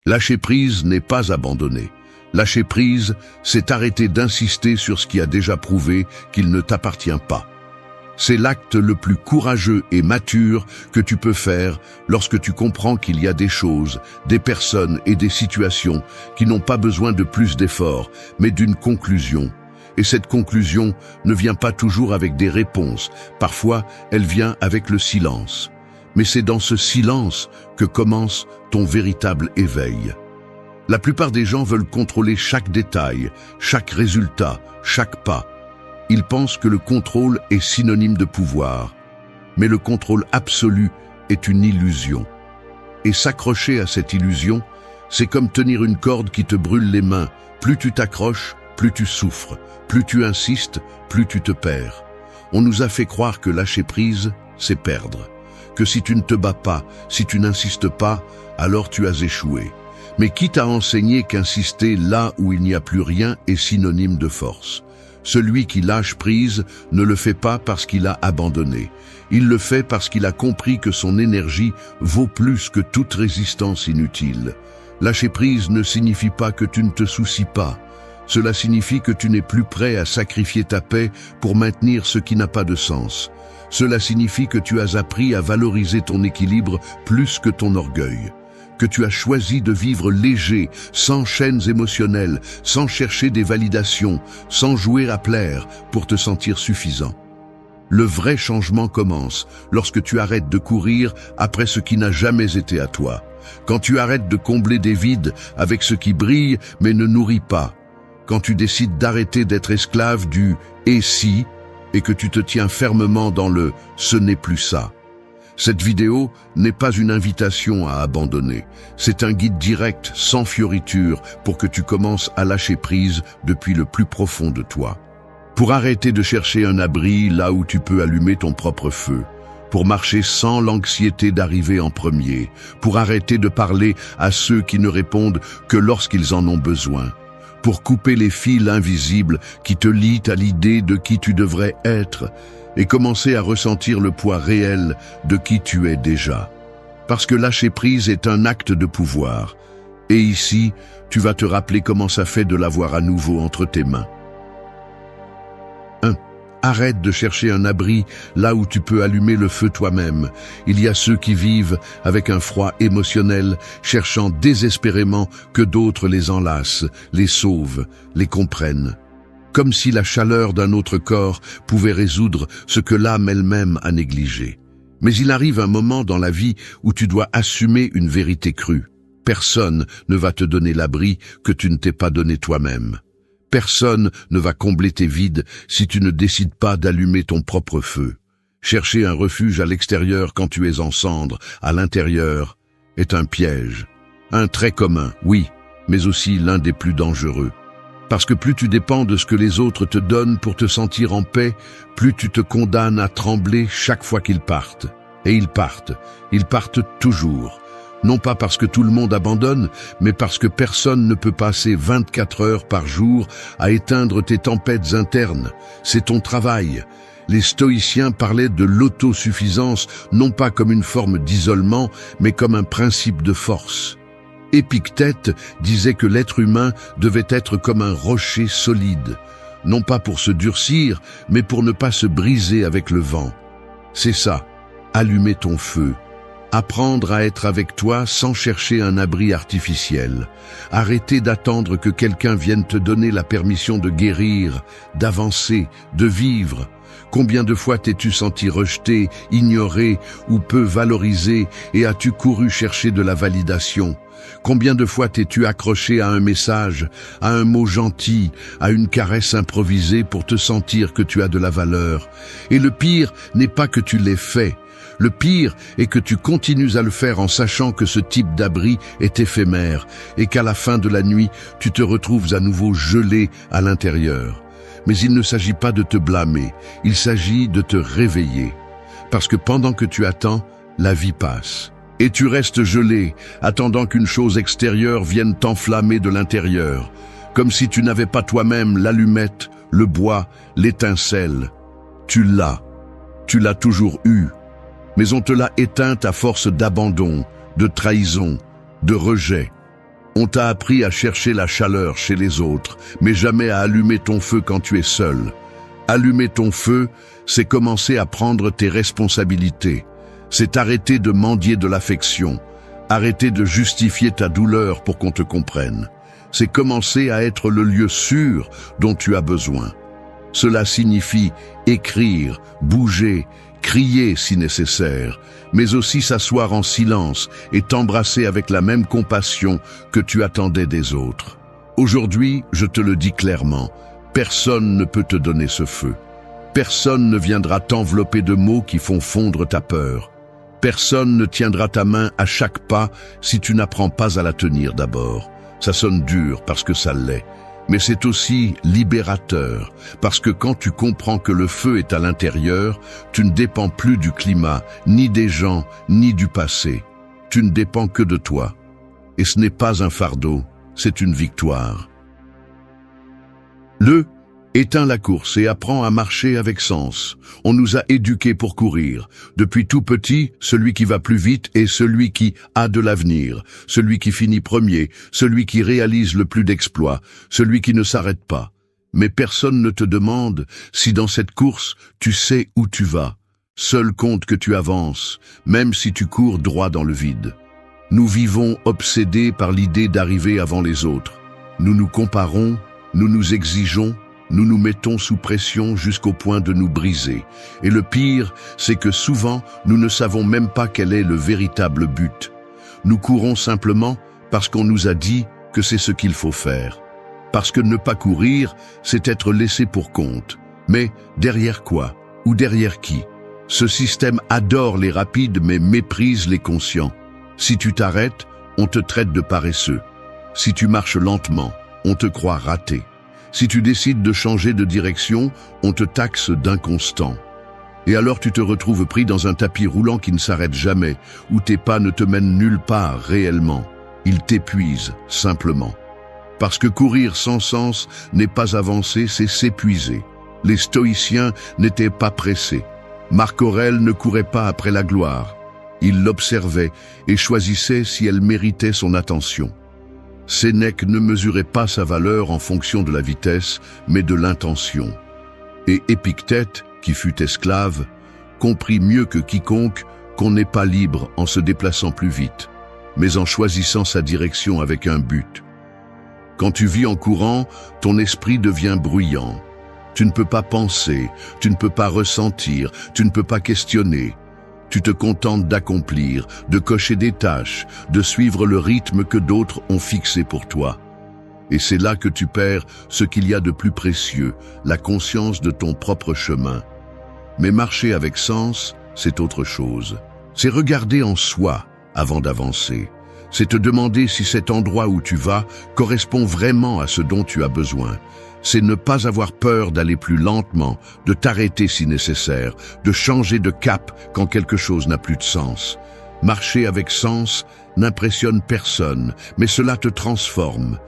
Lâcher prise n'est pas abandonner. Lâcher prise, c'est arrêter d'insister sur ce qui a déjà prouvé qu'il ne t'appartient pas. C'est l'acte le plus courageux et mature que tu peux faire lorsque tu comprends qu'il y a des choses, des personnes et des situations qui n'ont pas besoin de plus d'efforts, mais d'une conclusion. Et cette conclusion ne vient pas toujours avec des réponses, parfois elle vient avec le silence. Mais c'est dans ce silence que commence ton véritable éveil. La plupart des gens veulent contrôler chaque détail, chaque résultat, chaque pas. Ils pensent que le contrôle est synonyme de pouvoir. Mais le contrôle absolu est une illusion. Et s'accrocher à cette illusion, c'est comme tenir une corde qui te brûle les mains. Plus tu t'accroches, plus tu souffres. Plus tu insistes, plus tu te perds. On nous a fait croire que lâcher prise, c'est perdre. Que si tu ne te bats pas, si tu n'insistes pas, alors tu as échoué. Mais qui t'a enseigné qu'insister là où il n'y a plus rien est synonyme de force? Celui qui lâche prise ne le fait pas parce qu'il a abandonné. Il le fait parce qu'il a compris que son énergie vaut plus que toute résistance inutile. Lâcher prise ne signifie pas que tu ne te soucies pas. Cela signifie que tu n'es plus prêt à sacrifier ta paix pour maintenir ce qui n'a pas de sens. Cela signifie que tu as appris à valoriser ton équilibre plus que ton orgueil. Que tu as choisi de vivre léger, sans chaînes émotionnelles, sans chercher des validations, sans jouer à plaire pour te sentir suffisant. Le vrai changement commence lorsque tu arrêtes de courir après ce qui n'a jamais été à toi. Quand tu arrêtes de combler des vides avec ce qui brille mais ne nourrit pas. Quand tu décides d'arrêter d'être esclave du « et si » et que tu te tiens fermement dans le « ce n'est plus ça ». Cette vidéo n'est pas une invitation à abandonner. C'est un guide direct, sans fioriture, pour que tu commences à lâcher prise depuis le plus profond de toi. Pour arrêter de chercher un abri là où tu peux allumer ton propre feu. Pour marcher sans l'anxiété d'arriver en premier. Pour arrêter de parler à ceux qui ne répondent que lorsqu'ils en ont besoin. Pour couper les fils invisibles qui te lient à l'idée de qui tu devrais être et commencer à ressentir le poids réel de qui tu es déjà. Parce que lâcher prise est un acte de pouvoir. Et ici, tu vas te rappeler comment ça fait de l'avoir à nouveau entre tes mains. 1. Arrête de chercher un abri là où tu peux allumer le feu toi-même. Il y a ceux qui vivent avec un froid émotionnel, cherchant désespérément que d'autres les enlacent, les sauvent, les comprennent. Comme si la chaleur d'un autre corps pouvait résoudre ce que l'âme elle-même a négligé. Mais il arrive un moment dans la vie où tu dois assumer une vérité crue. Personne ne va te donner l'abri que tu ne t'es pas donné toi-même. Personne ne va combler tes vides si tu ne décides pas d'allumer ton propre feu. Chercher un refuge à l'extérieur quand tu es en cendres, à l'intérieur, est un piège. Un trait commun, oui, mais aussi l'un des plus dangereux. Parce que plus tu dépends de ce que les autres te donnent pour te sentir en paix, plus tu te condamnes à trembler chaque fois qu'ils partent. Et ils partent toujours. Non pas parce que tout le monde abandonne, mais parce que personne ne peut passer 24 heures par jour à éteindre tes tempêtes internes. C'est ton travail. Les stoïciens parlaient de l'autosuffisance, non pas comme une forme d'isolement, mais comme un principe de force. Épictète disait que l'être humain devait être comme un rocher solide, non pas pour se durcir, mais pour ne pas se briser avec le vent. C'est ça, allumer ton feu. Apprendre à être avec toi sans chercher un abri artificiel. Arrêter d'attendre que quelqu'un vienne te donner la permission de guérir, d'avancer, de vivre. Combien de fois t'es-tu senti rejeté, ignoré ou peu valorisé et as-tu couru chercher de la validation? Combien de fois t'es-tu accroché à un message, à un mot gentil, à une caresse improvisée pour te sentir que tu as de la valeur? Et le pire n'est pas que tu l'aies fait. Le pire est que tu continues à le faire en sachant que ce type d'abri est éphémère et qu'à la fin de la nuit, tu te retrouves à nouveau gelé à l'intérieur. Mais il ne s'agit pas de te blâmer, il s'agit de te réveiller. Parce que pendant que tu attends, la vie passe. Et tu restes gelé, attendant qu'une chose extérieure vienne t'enflammer de l'intérieur, comme si tu n'avais pas toi-même l'allumette, le bois, l'étincelle. Tu l'as toujours eu. Mais on te l'a éteinte à force d'abandon, de trahison, de rejet. On t'a appris à chercher la chaleur chez les autres, mais jamais à allumer ton feu quand tu es seul. Allumer ton feu, c'est commencer à prendre tes responsabilités. C'est arrêter de mendier de l'affection, arrêter de justifier ta douleur pour qu'on te comprenne. C'est commencer à être le lieu sûr dont tu as besoin. Cela signifie écrire, bouger, crier si nécessaire, mais aussi s'asseoir en silence et t'embrasser avec la même compassion que tu attendais des autres. Aujourd'hui, je te le dis clairement, personne ne peut te donner ce feu. Personne ne viendra t'envelopper de mots qui font fondre ta peur. Personne ne tiendra ta main à chaque pas si tu n'apprends pas à la tenir d'abord. Ça sonne dur parce que ça l'est, mais c'est aussi libérateur, parce que quand tu comprends que le feu est à l'intérieur, tu ne dépends plus du climat, ni des gens, ni du passé. Tu ne dépends que de toi. Et ce n'est pas un fardeau, c'est une victoire. Éteins la course et apprends à marcher avec sens. On nous a éduqués pour courir. Depuis tout petit, celui qui va plus vite est celui qui a de l'avenir, celui qui finit premier, celui qui réalise le plus d'exploits, celui qui ne s'arrête pas. Mais personne ne te demande si dans cette course, tu sais où tu vas. Seul compte que tu avances, même si tu cours droit dans le vide. Nous vivons obsédés par l'idée d'arriver avant les autres. Nous nous comparons, nous nous exigeons, nous nous mettons sous pression jusqu'au point de nous briser. Et le pire, c'est que souvent, nous ne savons même pas quel est le véritable but. Nous courons simplement parce qu'on nous a dit que c'est ce qu'il faut faire. Parce que ne pas courir, c'est être laissé pour compte. Mais derrière quoi? Ou derrière qui? Ce système adore les rapides mais méprise les conscients. Si tu t'arrêtes, on te traite de paresseux. Si tu marches lentement, on te croit raté. Si tu décides de changer de direction, on te taxe d'inconstant. Et alors tu te retrouves pris dans un tapis roulant qui ne s'arrête jamais, où tes pas ne te mènent nulle part réellement. Ils t'épuisent, simplement. Parce que courir sans sens n'est pas avancer, c'est s'épuiser. Les stoïciens n'étaient pas pressés. Marc Aurèle ne courait pas après la gloire. Il l'observait et choisissait si elle méritait son attention. Sénèque ne mesurait pas sa valeur en fonction de la vitesse, mais de l'intention. Et Épictète, qui fut esclave, comprit mieux que quiconque qu'on n'est pas libre en se déplaçant plus vite, mais en choisissant sa direction avec un but. Quand tu vis en courant, ton esprit devient bruyant. Tu ne peux pas penser, tu ne peux pas ressentir, tu ne peux pas questionner. Tu te contentes d'accomplir, de cocher des tâches, de suivre le rythme que d'autres ont fixé pour toi. Et c'est là que tu perds ce qu'il y a de plus précieux, la conscience de ton propre chemin. Mais marcher avec sens, c'est autre chose. C'est regarder en soi avant d'avancer. C'est te demander si cet endroit où tu vas correspond vraiment à ce dont tu as besoin. C'est ne pas avoir peur d'aller plus lentement, de t'arrêter si nécessaire, de changer de cap quand quelque chose n'a plus de sens. Marcher avec sens n'impressionne personne, mais cela te transforme.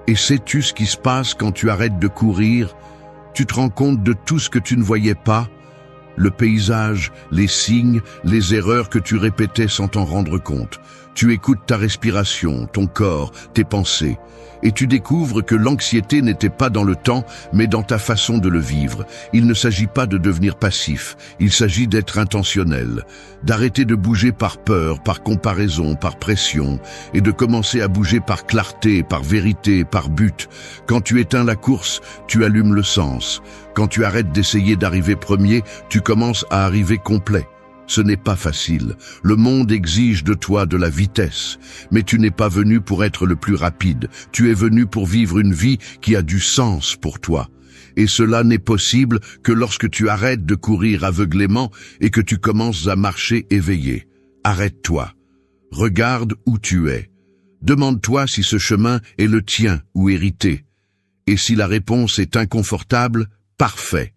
Et sais-tu ce qui se passe quand tu arrêtes de courir? Tu te rends compte de tout ce que tu ne voyais pas? Le paysage, les signes, les erreurs que tu répétais sans t'en rendre compte. Tu écoutes ta respiration, ton corps, tes pensées. Et tu découvres que l'anxiété n'était pas dans le temps, mais dans ta façon de le vivre. Il ne s'agit pas de devenir passif, il s'agit d'être intentionnel, d'arrêter de bouger par peur, par comparaison, par pression, et de commencer à bouger par clarté, par vérité, par but. Quand tu éteins la course, tu allumes le sens. Quand tu arrêtes d'essayer d'arriver premier, tu commences à arriver complet. Ce n'est pas facile. Le monde exige de toi de la vitesse. Mais tu n'es pas venu pour être le plus rapide. Tu es venu pour vivre une vie qui a du sens pour toi. Et cela n'est possible que lorsque tu arrêtes de courir aveuglément et que tu commences à marcher éveillé. Arrête-toi. Regarde où tu es. Demande-toi si ce chemin est le tien ou hérité. Et si la réponse est inconfortable, parfait.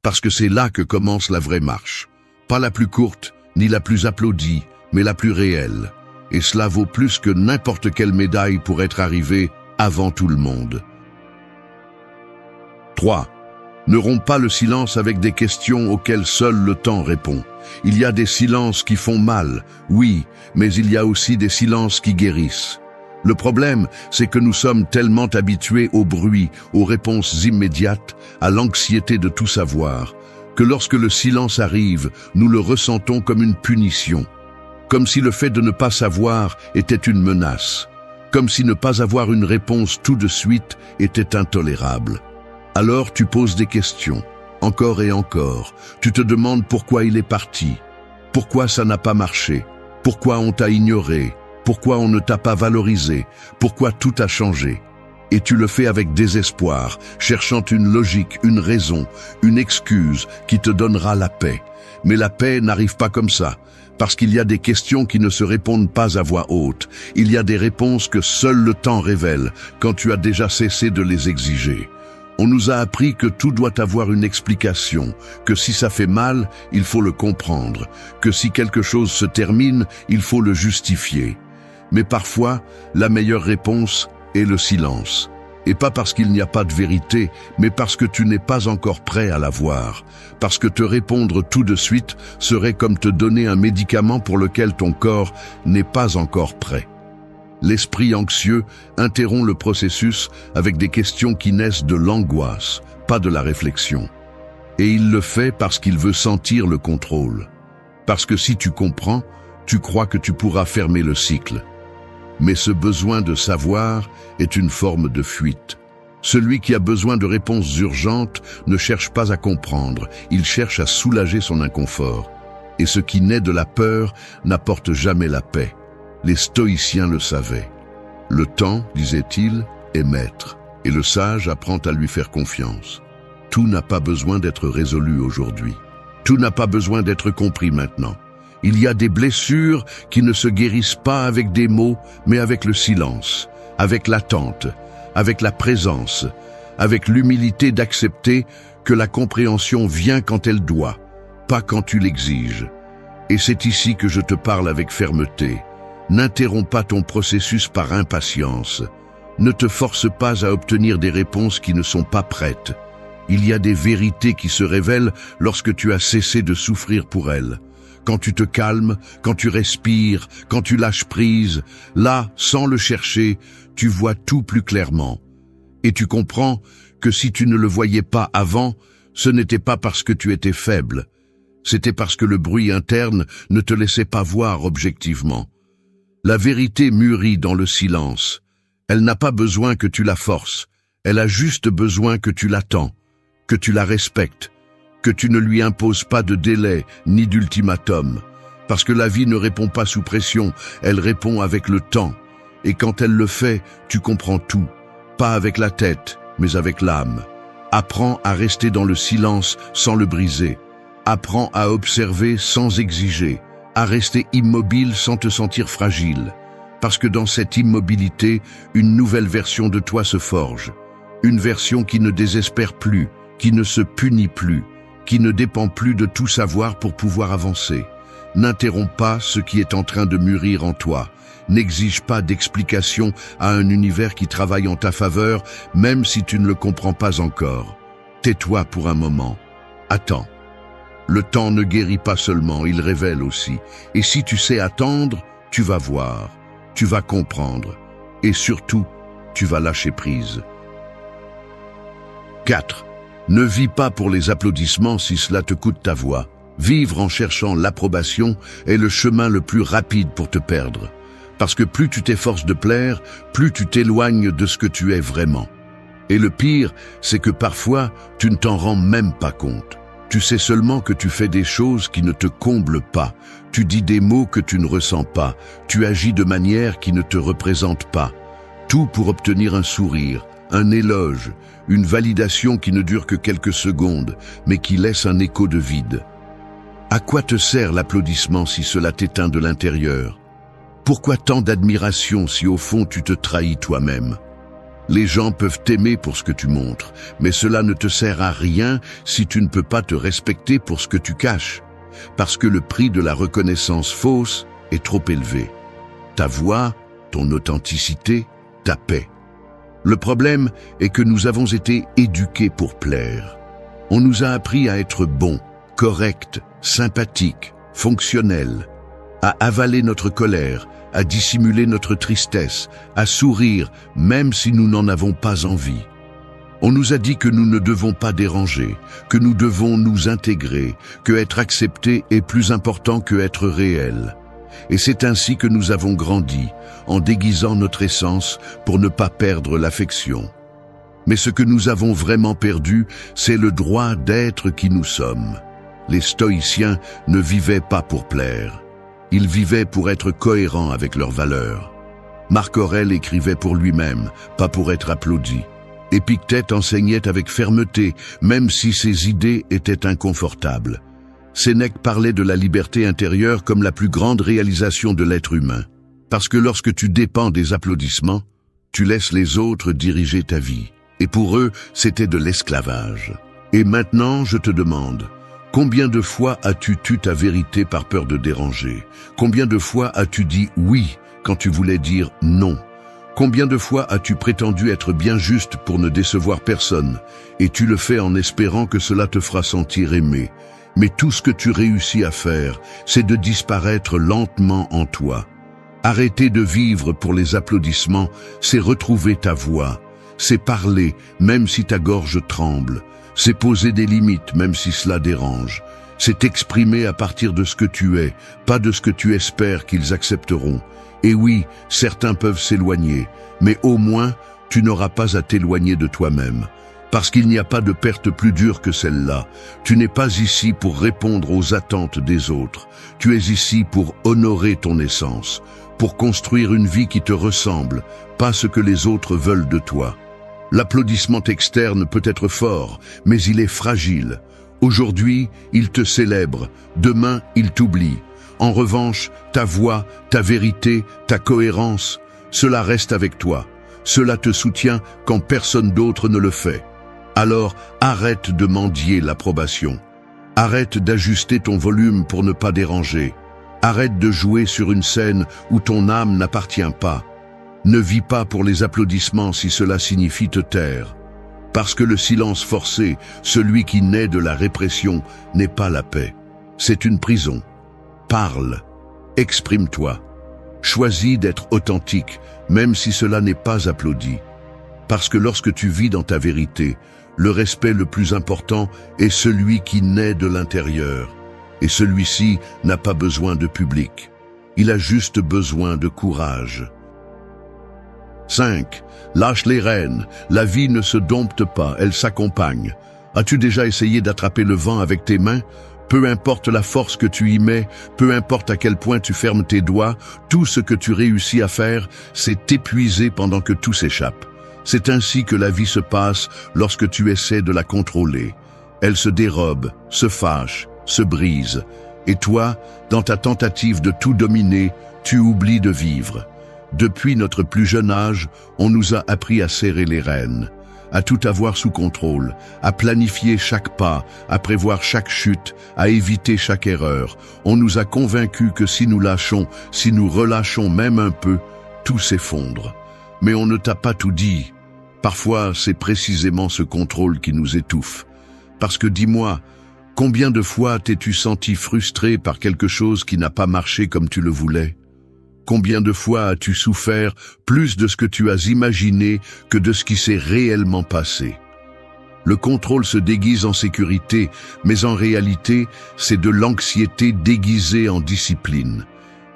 Parce que c'est là que commence la vraie marche. Pas la plus courte, ni la plus applaudie, mais la plus réelle. Et cela vaut plus que n'importe quelle médaille pour être arrivé avant tout le monde. 3. Ne romps pas le silence avec des questions auxquelles seul le temps répond. Il y a des silences qui font mal, oui, mais il y a aussi des silences qui guérissent. Le problème, c'est que nous sommes tellement habitués au bruit, aux réponses immédiates, à l'anxiété de tout savoir, que lorsque le silence arrive, nous le ressentons comme une punition. Comme si le fait de ne pas savoir était une menace. Comme si ne pas avoir une réponse tout de suite était intolérable. Alors tu poses des questions, encore et encore. Tu te demandes pourquoi il est parti, pourquoi ça n'a pas marché, pourquoi on t'a ignoré, pourquoi on ne t'a pas valorisé, pourquoi tout a changé. Et tu le fais avec désespoir, cherchant une logique, une raison, une excuse qui te donnera la paix. Mais la paix n'arrive pas comme ça, parce qu'il y a des questions qui ne se répondent pas à voix haute. Il y a des réponses que seul le temps révèle, quand tu as déjà cessé de les exiger. On nous a appris que tout doit avoir une explication, que si ça fait mal, il faut le comprendre, que si quelque chose se termine, il faut le justifier. Mais parfois, la meilleure réponse est le silence. Et pas parce qu'il n'y a pas de vérité, mais parce que tu n'es pas encore prêt à la voir. Parce que te répondre tout de suite serait comme te donner un médicament pour lequel ton corps n'est pas encore prêt. L'esprit anxieux interrompt le processus avec des questions qui naissent de l'angoisse, pas de la réflexion. Et il le fait parce qu'il veut sentir le contrôle. Parce que si tu comprends, tu crois que tu pourras fermer le cycle. Mais ce besoin de savoir est une forme de fuite. Celui qui a besoin de réponses urgentes ne cherche pas à comprendre, il cherche à soulager son inconfort. Et ce qui naît de la peur n'apporte jamais la paix. Les stoïciens le savaient. Le temps, disait-il, est maître, et le sage apprend à lui faire confiance. Tout n'a pas besoin d'être résolu aujourd'hui. Tout n'a pas besoin d'être compris maintenant. Il y a des blessures qui ne se guérissent pas avec des mots, mais avec le silence, avec l'attente, avec la présence, avec l'humilité d'accepter que la compréhension vient quand elle doit, pas quand tu l'exiges. Et c'est ici que je te parle avec fermeté. N'interromps pas ton processus par impatience. Ne te force pas à obtenir des réponses qui ne sont pas prêtes. Il y a des vérités qui se révèlent lorsque tu as cessé de souffrir pour elles. Quand tu te calmes, quand tu respires, quand tu lâches prise, là, sans le chercher, tu vois tout plus clairement. Et tu comprends que si tu ne le voyais pas avant, ce n'était pas parce que tu étais faible. C'était parce que le bruit interne ne te laissait pas voir objectivement. La vérité mûrit dans le silence. Elle n'a pas besoin que tu la forces. Elle a juste besoin que tu l'attends, que tu la respectes, que tu ne lui imposes pas de délai ni d'ultimatum. Parce que la vie ne répond pas sous pression, elle répond avec le temps. Et quand elle le fait, tu comprends tout. Pas avec la tête, mais avec l'âme. Apprends à rester dans le silence sans le briser. Apprends à observer sans exiger. À rester immobile sans te sentir fragile. Parce que dans cette immobilité, une nouvelle version de toi se forge. Une version qui ne désespère plus, qui ne se punit plus, qui ne dépend plus de tout savoir pour pouvoir avancer. N'interromps pas ce qui est en train de mûrir en toi. N'exige pas d'explication à un univers qui travaille en ta faveur, même si tu ne le comprends pas encore. Tais-toi pour un moment. Attends. Le temps ne guérit pas seulement, il révèle aussi. Et si tu sais attendre, tu vas voir, tu vas comprendre. Et surtout, tu vas lâcher prise. 4. Ne vis pas pour les applaudissements si cela te coûte ta voix. Vivre en cherchant l'approbation est le chemin le plus rapide pour te perdre. Parce que plus tu t'efforces de plaire, plus tu t'éloignes de ce que tu es vraiment. Et le pire, c'est que parfois, tu ne t'en rends même pas compte. Tu sais seulement que tu fais des choses qui ne te comblent pas. Tu dis des mots que tu ne ressens pas. Tu agis de manière qui ne te représente pas. Tout pour obtenir un sourire, un éloge, une validation qui ne dure que quelques secondes, mais qui laisse un écho de vide. À quoi te sert l'applaudissement si cela t'éteint de l'intérieur? Pourquoi tant d'admiration si au fond tu te trahis toi-même? Les gens peuvent t'aimer pour ce que tu montres, mais cela ne te sert à rien si tu ne peux pas te respecter pour ce que tu caches, parce que le prix de la reconnaissance fausse est trop élevé. Ta voix, ton authenticité, ta paix. Le problème est que nous avons été éduqués pour plaire. On nous a appris à être bons, corrects, sympathiques, fonctionnels, à avaler notre colère, à dissimuler notre tristesse, à sourire, même si nous n'en avons pas envie. On nous a dit que nous ne devons pas déranger, que nous devons nous intégrer, que être accepté est plus important que être réel. Et c'est ainsi que nous avons grandi, en déguisant notre essence pour ne pas perdre l'affection. Mais ce que nous avons vraiment perdu, c'est le droit d'être qui nous sommes. Les stoïciens ne vivaient pas pour plaire. Ils vivaient pour être cohérents avec leurs valeurs. Marc Aurèle écrivait pour lui-même, pas pour être applaudi. Épictète enseignait avec fermeté, même si ses idées étaient inconfortables. Sénèque parlait de la liberté intérieure comme la plus grande réalisation de l'être humain. Parce que lorsque tu dépends des applaudissements, tu laisses les autres diriger ta vie. Et pour eux, c'était de l'esclavage. Et maintenant, je te demande, combien de fois as-tu tu ta vérité par peur de déranger? Combien de fois as-tu dit oui quand tu voulais dire non? Combien de fois as-tu prétendu être bien juste pour ne décevoir personne? Et tu le fais en espérant que cela te fera sentir aimé. Mais tout ce que tu réussis à faire, c'est de disparaître lentement en toi. Arrêter de vivre pour les applaudissements, c'est retrouver ta voix. C'est parler, même si ta gorge tremble. C'est poser des limites, même si cela dérange. C'est t'exprimer à partir de ce que tu es, pas de ce que tu espères qu'ils accepteront. Et oui, certains peuvent s'éloigner, mais au moins, tu n'auras pas à t'éloigner de toi-même. Parce qu'il n'y a pas de perte plus dure que celle-là. Tu n'es pas ici pour répondre aux attentes des autres. Tu es ici pour honorer ton essence, pour construire une vie qui te ressemble, pas ce que les autres veulent de toi. L'applaudissement externe peut être fort, mais il est fragile. Aujourd'hui, il te célèbre, demain, il t'oublie. En revanche, ta voix, ta vérité, ta cohérence, cela reste avec toi. Cela te soutient quand personne d'autre ne le fait. Alors, arrête de mendier l'approbation. Arrête d'ajuster ton volume pour ne pas déranger. Arrête de jouer sur une scène où ton âme n'appartient pas. Ne vis pas pour les applaudissements si cela signifie te taire. Parce que le silence forcé, celui qui naît de la répression, n'est pas la paix. C'est une prison. Parle, exprime-toi. Choisis d'être authentique, même si cela n'est pas applaudi. Parce que lorsque tu vis dans ta vérité, le respect le plus important est celui qui naît de l'intérieur. Et celui-ci n'a pas besoin de public. Il a juste besoin de courage. 5. Lâche les rênes. La vie ne se dompte pas, elle s'accompagne. As-tu déjà essayé d'attraper le vent avec tes mains? Peu importe la force que tu y mets, peu importe à quel point tu fermes tes doigts, tout ce que tu réussis à faire, c'est t'épuiser pendant que tout s'échappe. C'est ainsi que la vie se passe lorsque tu essaies de la contrôler. Elle se dérobe, se fâche, se brise. Et toi, dans ta tentative de tout dominer, tu oublies de vivre. Depuis notre plus jeune âge, on nous a appris à serrer les rênes, à tout avoir sous contrôle, à planifier chaque pas, à prévoir chaque chute, à éviter chaque erreur. On nous a convaincus que si nous lâchons, si nous relâchons même un peu, tout s'effondre. Mais on ne t'a pas tout dit. Parfois, c'est précisément ce contrôle qui nous étouffe. Parce que dis-moi, combien de fois t'es-tu senti frustré par quelque chose qui n'a pas marché comme tu le voulais? Combien de fois as-tu souffert plus de ce que tu as imaginé que de ce qui s'est réellement passé? Le contrôle se déguise en sécurité, mais en réalité, c'est de l'anxiété déguisée en discipline.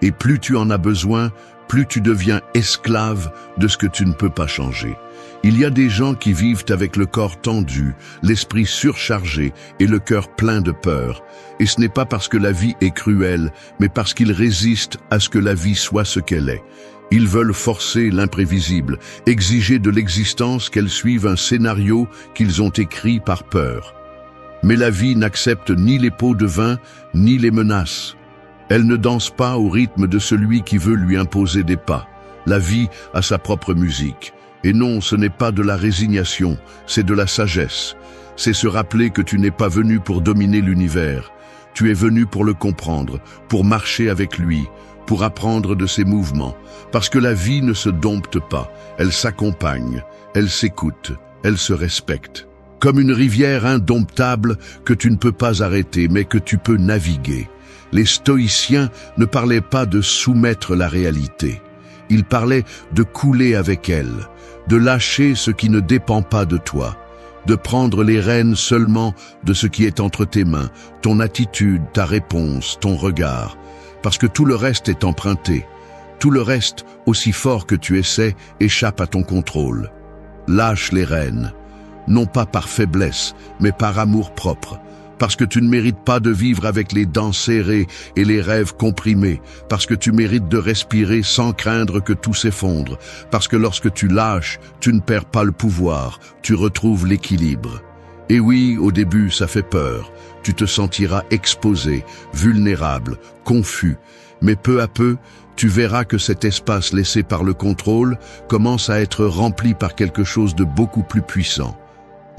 Et plus tu en as besoin, plus tu deviens esclave de ce que tu ne peux pas changer. Il y a des gens qui vivent avec le corps tendu, l'esprit surchargé et le cœur plein de peur. Et ce n'est pas parce que la vie est cruelle, mais parce qu'ils résistent à ce que la vie soit ce qu'elle est. Ils veulent forcer l'imprévisible, exiger de l'existence qu'elle suive un scénario qu'ils ont écrit par peur. Mais la vie n'accepte ni les pots de vin, ni les menaces. Elle ne danse pas au rythme de celui qui veut lui imposer des pas. La vie a sa propre musique. Et non, ce n'est pas de la résignation, c'est de la sagesse. C'est se rappeler que tu n'es pas venu pour dominer l'univers. Tu es venu pour le comprendre, pour marcher avec lui, pour apprendre de ses mouvements. Parce que la vie ne se dompte pas, elle s'accompagne, elle s'écoute, elle se respecte. Comme une rivière indomptable que tu ne peux pas arrêter, mais que tu peux naviguer. Les stoïciens ne parlaient pas de soumettre la réalité. Ils parlaient de couler avec elle, de lâcher ce qui ne dépend pas de toi, de prendre les rênes seulement de ce qui est entre tes mains, ton attitude, ta réponse, ton regard, parce que tout le reste est emprunté. Tout le reste, aussi fort que tu essaies, échappe à ton contrôle. Lâche les rênes, non pas par faiblesse, mais par amour propre, parce que tu ne mérites pas de vivre avec les dents serrées et les rêves comprimés, parce que tu mérites de respirer sans craindre que tout s'effondre, parce que lorsque tu lâches, tu ne perds pas le pouvoir, tu retrouves l'équilibre. Et oui, au début, ça fait peur, tu te sentiras exposé, vulnérable, confus, mais peu à peu, tu verras que cet espace laissé par le contrôle commence à être rempli par quelque chose de beaucoup plus puissant.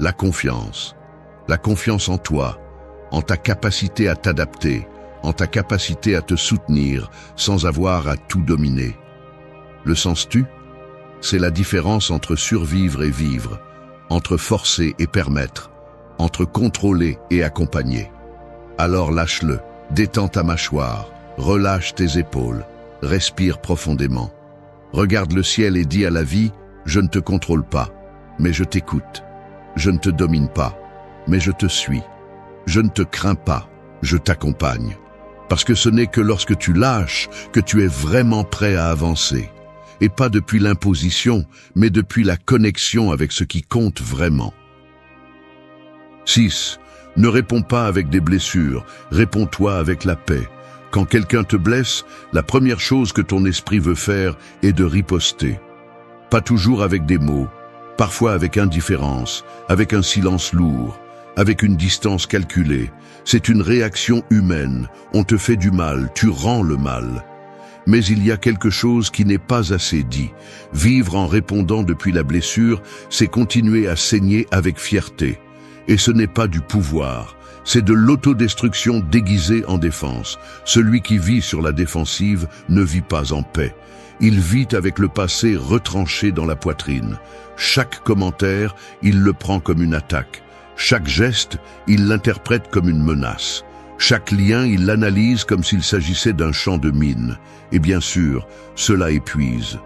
La confiance en toi, en ta capacité à t'adapter, en ta capacité à te soutenir sans avoir à tout dominer. Le sens-tu? C'est la différence entre survivre et vivre, entre forcer et permettre, entre contrôler et accompagner. Alors lâche-le, détends ta mâchoire, relâche tes épaules, respire profondément. Regarde le ciel et dis à la vie, je ne te contrôle pas, mais je t'écoute. Je ne te domine pas, mais je te suis. Je ne te crains pas, je t'accompagne. Parce que ce n'est que lorsque tu lâches que tu es vraiment prêt à avancer. Et pas depuis l'imposition, mais depuis la connexion avec ce qui compte vraiment. 6. Ne réponds pas avec des blessures, réponds-toi avec la paix. Quand quelqu'un te blesse, la première chose que ton esprit veut faire est de riposter. Pas toujours avec des mots, parfois avec indifférence, avec un silence lourd, avec une distance calculée. C'est une réaction humaine, on te fait du mal, tu rends le mal. Mais il y a quelque chose qui n'est pas assez dit. Vivre en répondant depuis la blessure, c'est continuer à saigner avec fierté. Et ce n'est pas du pouvoir, c'est de l'autodestruction déguisée en défense. Celui qui vit sur la défensive ne vit pas en paix. Il vit avec le passé retranché dans la poitrine. Chaque commentaire, il le prend comme une attaque. Chaque geste, il l'interprète comme une menace. Chaque lien, il l'analyse comme s'il s'agissait d'un champ de mine. Et bien sûr, cela épuise.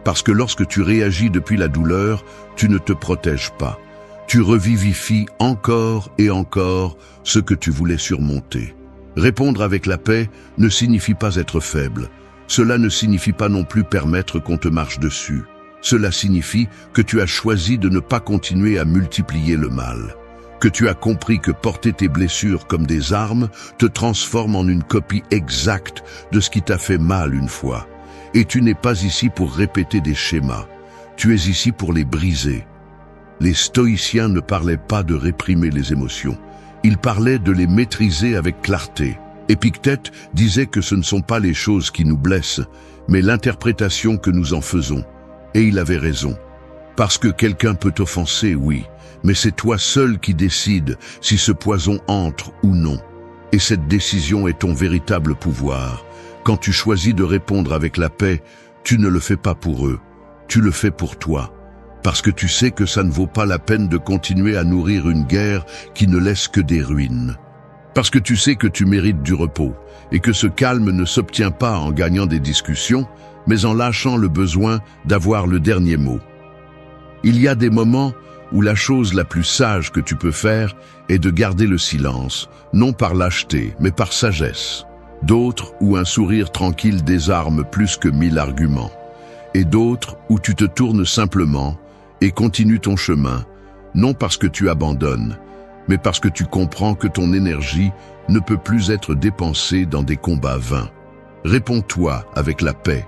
Parce que lorsque tu réagis depuis la douleur, tu ne te protèges pas. Tu revivifies encore et encore ce que tu voulais surmonter. Répondre avec la paix ne signifie pas être faible. Cela ne signifie pas non plus permettre qu'on te marche dessus. Cela signifie que tu as choisi de ne pas continuer à multiplier le mal. Que tu as compris que porter tes blessures comme des armes te transforme en une copie exacte de ce qui t'a fait mal une fois. Et tu n'es pas ici pour répéter des schémas. Tu es ici pour les briser. Les stoïciens ne parlaient pas de réprimer les émotions. Ils parlaient de les maîtriser avec clarté. Épictète disait que ce ne sont pas les choses qui nous blessent, mais l'interprétation que nous en faisons. Et il avait raison. Parce que quelqu'un peut t'offenser, oui, mais c'est toi seul qui décides si ce poison entre ou non. Et cette décision est ton véritable pouvoir. Quand tu choisis de répondre avec la paix, tu ne le fais pas pour eux, tu le fais pour toi. Parce que tu sais que ça ne vaut pas la peine de continuer à nourrir une guerre qui ne laisse que des ruines. Parce que tu sais que tu mérites du repos, et que ce calme ne s'obtient pas en gagnant des discussions, mais en lâchant le besoin d'avoir le dernier mot. Il y a des moments où la chose la plus sage que tu peux faire est de garder le silence, non par lâcheté, mais par sagesse. D'autres où un sourire tranquille désarme plus que 1000 arguments. Et d'autres où tu te tournes simplement et continues ton chemin, non parce que tu abandonnes, mais parce que tu comprends que ton énergie ne peut plus être dépensée dans des combats vains. Réponds-toi avec la paix.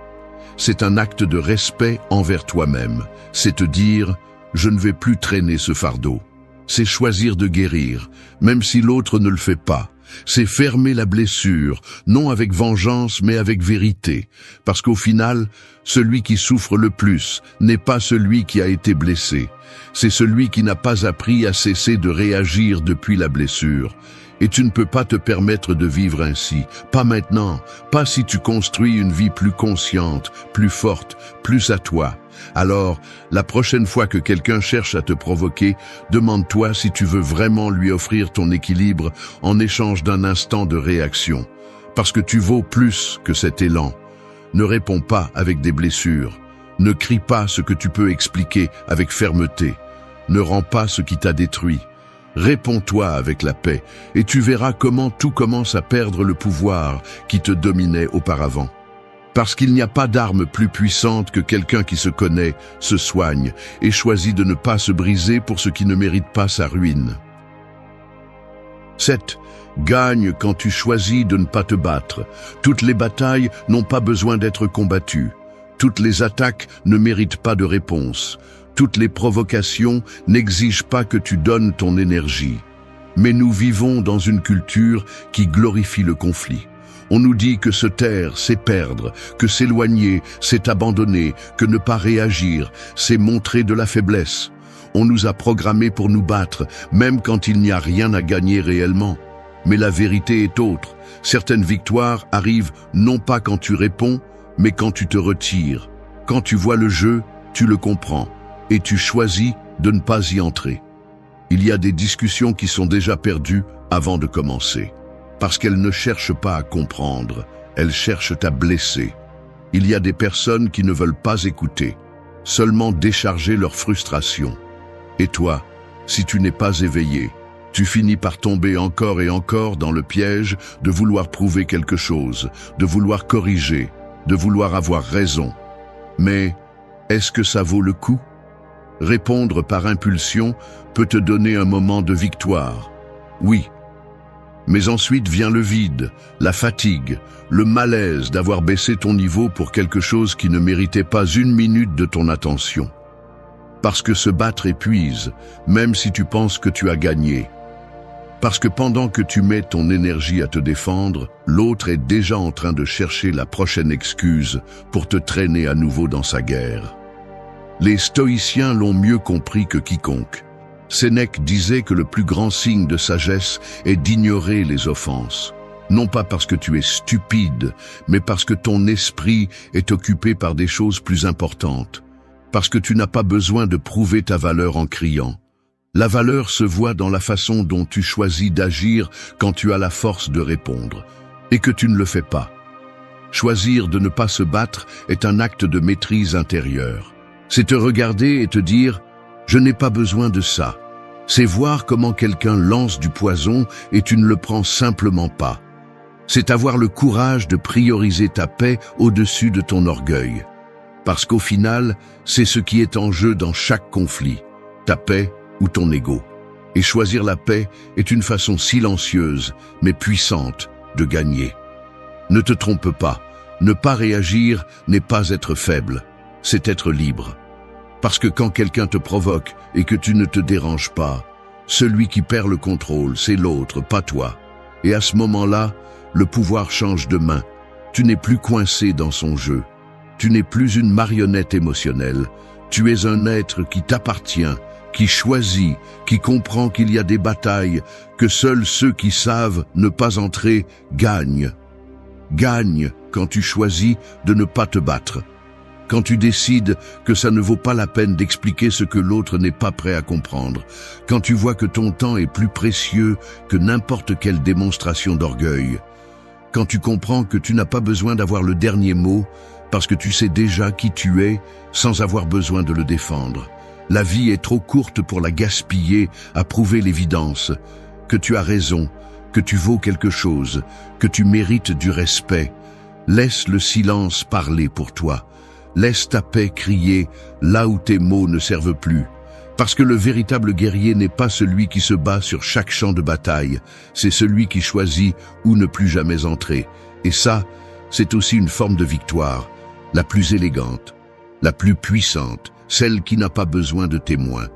C'est un acte de respect envers toi-même. C'est te dire « je ne vais plus traîner ce fardeau ». C'est choisir de guérir, même si l'autre ne le fait pas. C'est fermer la blessure, non avec vengeance mais avec vérité. Parce qu'au final, celui qui souffre le plus n'est pas celui qui a été blessé. C'est celui qui n'a pas appris à cesser de réagir depuis la blessure. Et tu ne peux pas te permettre de vivre ainsi. Pas maintenant, pas si tu construis une vie plus consciente, plus forte, plus à toi. Alors, la prochaine fois que quelqu'un cherche à te provoquer, demande-toi si tu veux vraiment lui offrir ton équilibre en échange d'un instant de réaction. parce que tu vaux plus que cet élan. Ne réponds pas avec des blessures. Ne crie pas ce que tu peux expliquer avec fermeté. Ne rends pas ce qui t'a détruit. Réponds-toi avec la paix, et tu verras comment tout commence à perdre le pouvoir qui te dominait auparavant. Parce qu'il n'y a pas d'arme plus puissante que quelqu'un qui se connaît, se soigne et choisit de ne pas se briser pour ce qui ne mérite pas sa ruine. 7. Gagne quand tu choisis de ne pas te battre. Toutes les batailles n'ont pas besoin d'être combattues. Toutes les attaques ne méritent pas de réponse. Toutes les provocations n'exigent pas que tu donnes ton énergie. Mais nous vivons dans une culture qui glorifie le conflit. On nous dit que se taire, c'est perdre, que s'éloigner, c'est abandonner, que ne pas réagir, c'est montrer de la faiblesse. On nous a programmés pour nous battre, même quand il n'y a rien à gagner réellement. Mais la vérité est autre. Certaines victoires arrivent non pas quand tu réponds, mais quand tu te retires. Quand tu vois le jeu, tu le comprends, et tu choisis de ne pas y entrer. Il y a des discussions qui sont déjà perdues avant de commencer. Parce qu'elles ne cherchent pas à comprendre, elles cherchent à blesser. Il y a des personnes qui ne veulent pas écouter, seulement décharger leur frustration. Et toi, si tu n'es pas éveillé, tu finis par tomber encore et encore dans le piège de vouloir prouver quelque chose, de vouloir corriger, de vouloir avoir raison. Mais est-ce que ça vaut le coup? Répondre par impulsion peut te donner un moment de victoire. Oui. Mais ensuite vient le vide, la fatigue, le malaise d'avoir baissé ton niveau pour quelque chose qui ne méritait pas une minute de ton attention. Parce que se battre épuise, même si tu penses que tu as gagné. Parce que pendant que tu mets ton énergie à te défendre, l'autre est déjà en train de chercher la prochaine excuse pour te traîner à nouveau dans sa guerre. Les stoïciens l'ont mieux compris que quiconque. Sénèque disait que le plus grand signe de sagesse est d'ignorer les offenses. Non pas parce que tu es stupide, mais parce que ton esprit est occupé par des choses plus importantes. Parce que tu n'as pas besoin de prouver ta valeur en criant. La valeur se voit dans la façon dont tu choisis d'agir quand tu as la force de répondre, et que tu ne le fais pas. Choisir de ne pas se battre est un acte de maîtrise intérieure. C'est te regarder et te dire « je n'ai pas besoin de ça ». C'est voir comment quelqu'un lance du poison et tu ne le prends simplement pas. C'est avoir le courage de prioriser ta paix au-dessus de ton orgueil. Parce qu'au final, c'est ce qui est en jeu dans chaque conflit, ta paix ou ton ego. Et choisir la paix est une façon silencieuse, mais puissante, de gagner. Ne te trompe pas, ne pas réagir n'est pas être faible, c'est être libre. Parce que quand quelqu'un te provoque et que tu ne te déranges pas, celui qui perd le contrôle, c'est l'autre, pas toi. Et à ce moment-là, le pouvoir change de main. Tu n'es plus coincé dans son jeu. Tu n'es plus une marionnette émotionnelle. Tu es un être qui t'appartient, qui choisit, qui comprend qu'il y a des batailles, que seuls ceux qui savent ne pas entrer gagnent. Gagne quand tu choisis de ne pas te battre. Quand tu décides que ça ne vaut pas la peine d'expliquer ce que l'autre n'est pas prêt à comprendre. Quand tu vois que ton temps est plus précieux que n'importe quelle démonstration d'orgueil. Quand tu comprends que tu n'as pas besoin d'avoir le dernier mot parce que tu sais déjà qui tu es sans avoir besoin de le défendre. La vie est trop courte pour la gaspiller à prouver l'évidence, que tu as raison, que tu vaux quelque chose, que tu mérites du respect. Laisse le silence parler pour toi. Laisse ta paix crier là où tes mots ne servent plus. Parce que le véritable guerrier n'est pas celui qui se bat sur chaque champ de bataille, c'est celui qui choisit où ne plus jamais entrer. Et ça, c'est aussi une forme de victoire, la plus élégante, la plus puissante, celle qui n'a pas besoin de témoins.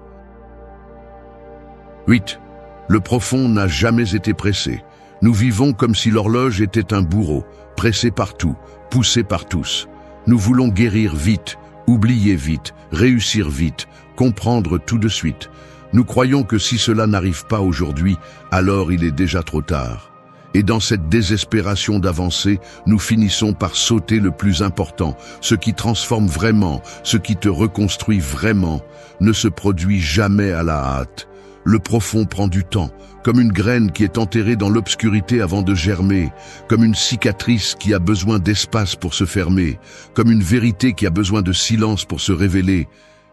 8. Le profond n'a jamais été pressé. Nous vivons comme si l'horloge était un bourreau, pressé partout, poussé par tous. Nous voulons guérir vite, oublier vite, réussir vite, comprendre tout de suite. Nous croyons que si cela n'arrive pas aujourd'hui, alors il est déjà trop tard. Et dans cette désespération d'avancer, nous finissons par sauter le plus important. Ce qui transforme vraiment, ce qui te reconstruit vraiment, ne se produit jamais à la hâte. Le profond prend du temps, comme une graine qui est enterrée dans l'obscurité avant de germer, comme une cicatrice qui a besoin d'espace pour se fermer, comme une vérité qui a besoin de silence pour se révéler.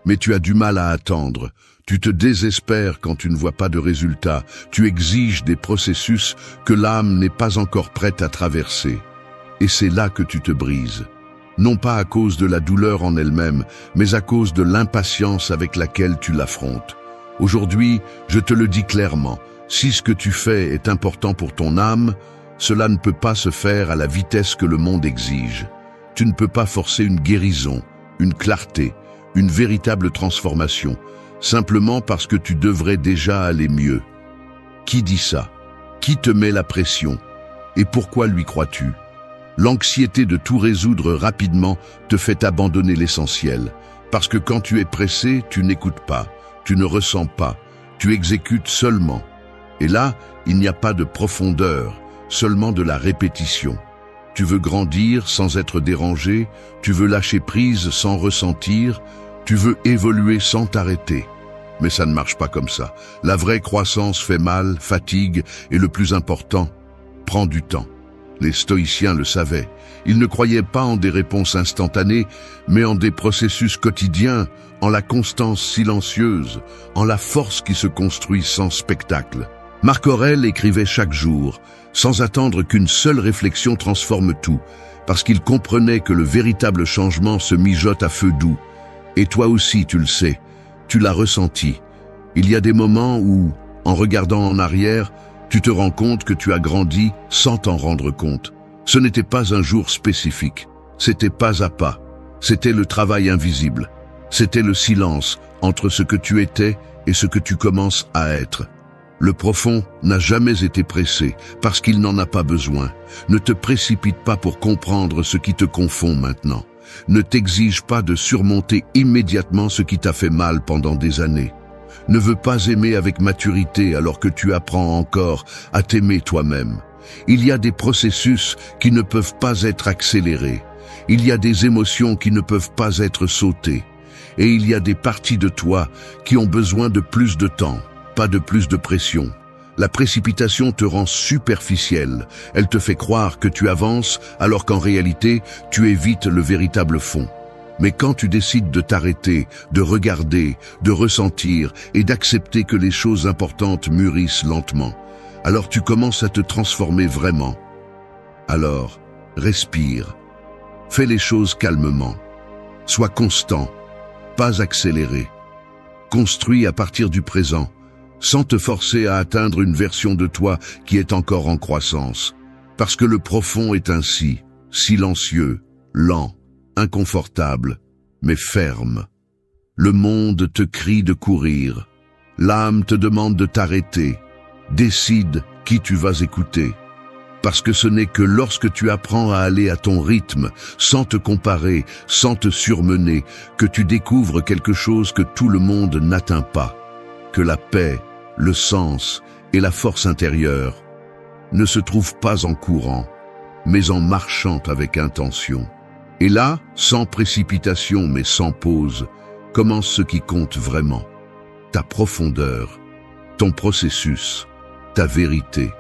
Mais tu as du mal à attendre. Tu te désespères quand tu ne vois pas de résultat. Tu exiges des processus que l'âme n'est pas encore prête à traverser. Et c'est là que tu te brises. Non pas à cause de la douleur en elle-même, mais à cause de l'impatience avec laquelle tu l'affrontes. Aujourd'hui, je te le dis clairement, si ce que tu fais est important pour ton âme, cela ne peut pas se faire à la vitesse que le monde exige. Tu ne peux pas forcer une guérison, une clarté, une véritable transformation, simplement parce que tu devrais déjà aller mieux. Qui dit ça? Qui te met la pression? Et pourquoi lui crois-tu? L'anxiété de tout résoudre rapidement te fait abandonner l'essentiel, parce que quand tu es pressé, tu n'écoutes pas, tu ne ressens pas, tu exécutes seulement. Et là, il n'y a pas de profondeur, seulement de la répétition. Tu veux grandir sans être dérangé, tu veux lâcher prise sans ressentir, tu veux évoluer sans t'arrêter. Mais ça ne marche pas comme ça. La vraie croissance fait mal, fatigue, et le plus important, prend du temps. Les stoïciens le savaient. Ils ne croyaient pas en des réponses instantanées, mais en des processus quotidiens, en la constance silencieuse, en la force qui se construit sans spectacle. Marc Aurèle écrivait chaque jour, sans attendre qu'une seule réflexion transforme tout, parce qu'il comprenait que le véritable changement se mijote à feu doux. Et toi aussi, tu le sais, tu l'as ressenti. Il y a des moments où, en regardant en arrière, tu te rends compte que tu as grandi sans t'en rendre compte. Ce n'était pas un jour spécifique, c'était pas à pas. C'était le travail invisible. C'était le silence entre ce que tu étais et ce que tu commences à être. Le profond n'a jamais été pressé parce qu'il n'en a pas besoin. Ne te précipite pas pour comprendre ce qui te confond maintenant. Ne t'exige pas de surmonter immédiatement ce qui t'a fait mal pendant des années. Ne veux pas aimer avec maturité alors que tu apprends encore à t'aimer toi-même. Il y a des processus qui ne peuvent pas être accélérés. Il y a des émotions qui ne peuvent pas être sautées. Et il y a des parties de toi qui ont besoin de plus de temps, pas de plus de pression. La précipitation te rend superficielle. Elle te fait croire que tu avances alors qu'en réalité, tu évites le véritable fond. Mais quand tu décides de t'arrêter, de regarder, de ressentir et d'accepter que les choses importantes mûrissent lentement, alors tu commences à te transformer vraiment. Alors, respire. Fais les choses calmement. Sois constant, pas accéléré. Construis à partir du présent, sans te forcer à atteindre une version de toi qui est encore en croissance. Parce que le profond est ainsi, silencieux, lent, inconfortable, mais ferme. Le monde te crie de courir. L'âme te demande de t'arrêter. Décide qui tu vas écouter. Parce que ce n'est que lorsque tu apprends à aller à ton rythme, sans te comparer, sans te surmener, que tu découvres quelque chose que tout le monde n'atteint pas. Que la paix, le sens et la force intérieure ne se trouvent pas en courant, mais en marchant avec intention. Et là, sans précipitation mais sans pause, commence ce qui compte vraiment. Ta profondeur, ton processus, ta vérité.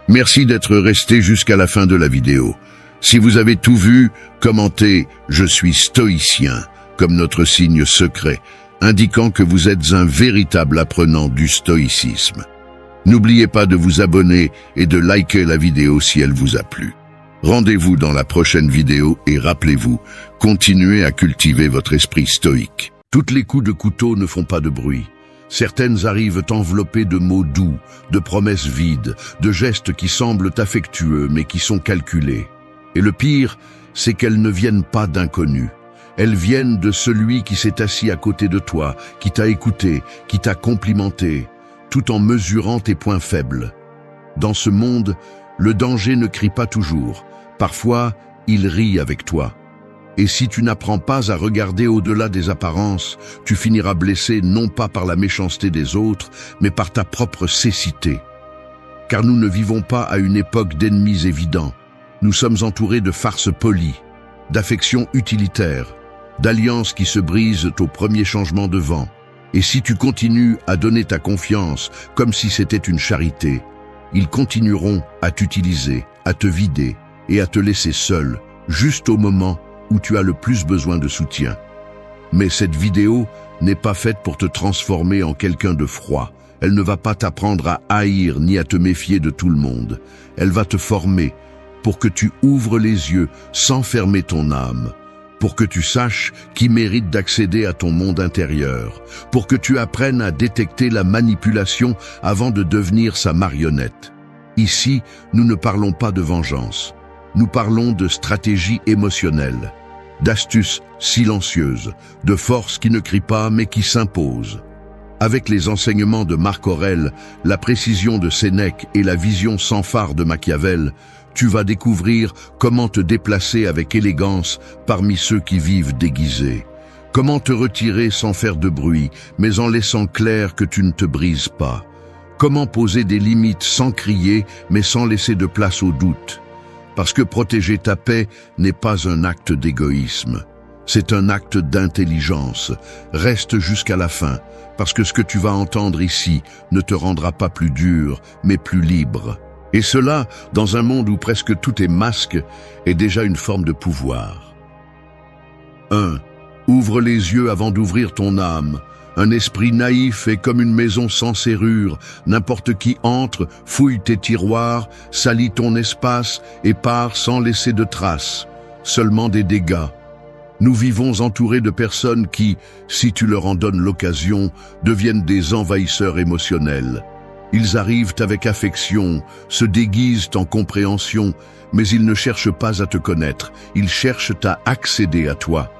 Merci d'être resté jusqu'à la fin de la vidéo. Si vous avez tout vu, commentez « Je suis stoïcien » comme notre signe secret, indiquant que vous êtes un véritable apprenant du stoïcisme. N'oubliez pas de vous abonner et de liker la vidéo si elle vous a plu. Rendez-vous dans la prochaine vidéo et rappelez-vous, continuez à cultiver votre esprit stoïque. Toutes les coups de couteau ne font pas de bruit. Certaines arrivent enveloppées de mots doux, de promesses vides, de gestes qui semblent affectueux mais qui sont calculés. Et le pire, c'est qu'elles ne viennent pas d'inconnus. Elles viennent de celui qui s'est assis à côté de toi, qui t'a écouté, qui t'a complimenté, tout en mesurant tes points faibles. Dans ce monde, le danger ne crie pas toujours. Parfois, il rit avec toi. Et si tu n'apprends pas à regarder au-delà des apparences, tu finiras blessé non pas par la méchanceté des autres, mais par ta propre cécité. Car nous ne vivons pas à une époque d'ennemis évidents. Nous sommes entourés de farces polies, d'affections utilitaires, d'alliances qui se brisent au premier changement de vent. Et si tu continues à donner ta confiance comme si c'était une charité, ils continueront à t'utiliser, à te vider et à te laisser seul, juste au moment où tu as le plus besoin de soutien. Mais cette vidéo n'est pas faite pour te transformer en quelqu'un de froid. Elle ne va pas t'apprendre à haïr ni à te méfier de tout le monde. Elle va te former pour que tu ouvres les yeux sans fermer ton âme, pour que tu saches qui mérite d'accéder à ton monde intérieur, pour que tu apprennes à détecter la manipulation avant de devenir sa marionnette. Ici, nous ne parlons pas de vengeance. Nous parlons de stratégie émotionnelle, d'astuces silencieuses, de force qui ne crie pas mais qui s'impose. Avec les enseignements de Marc Aurèle, la précision de Sénèque et la vision sans phare de Machiavel, tu vas découvrir comment te déplacer avec élégance parmi ceux qui vivent déguisés. Comment te retirer sans faire de bruit, mais en laissant clair que tu ne te brises pas. Comment poser des limites sans crier, mais sans laisser de place au doute. Parce que protéger ta paix n'est pas un acte d'égoïsme. C'est un acte d'intelligence. Reste jusqu'à la fin, parce que ce que tu vas entendre ici ne te rendra pas plus dur, mais plus libre. Et cela, dans un monde où presque tout est masque, est déjà une forme de pouvoir. 1. Ouvre les yeux avant d'ouvrir ton âme. Un esprit naïf est comme une maison sans serrure. N'importe qui entre, fouille tes tiroirs, salit ton espace et part sans laisser de traces. Seulement des dégâts. Nous vivons entourés de personnes qui, si tu leur en donnes l'occasion, deviennent des envahisseurs émotionnels. Ils arrivent avec affection, se déguisent en compréhension, mais ils ne cherchent pas à te connaître, ils cherchent à accéder à toi.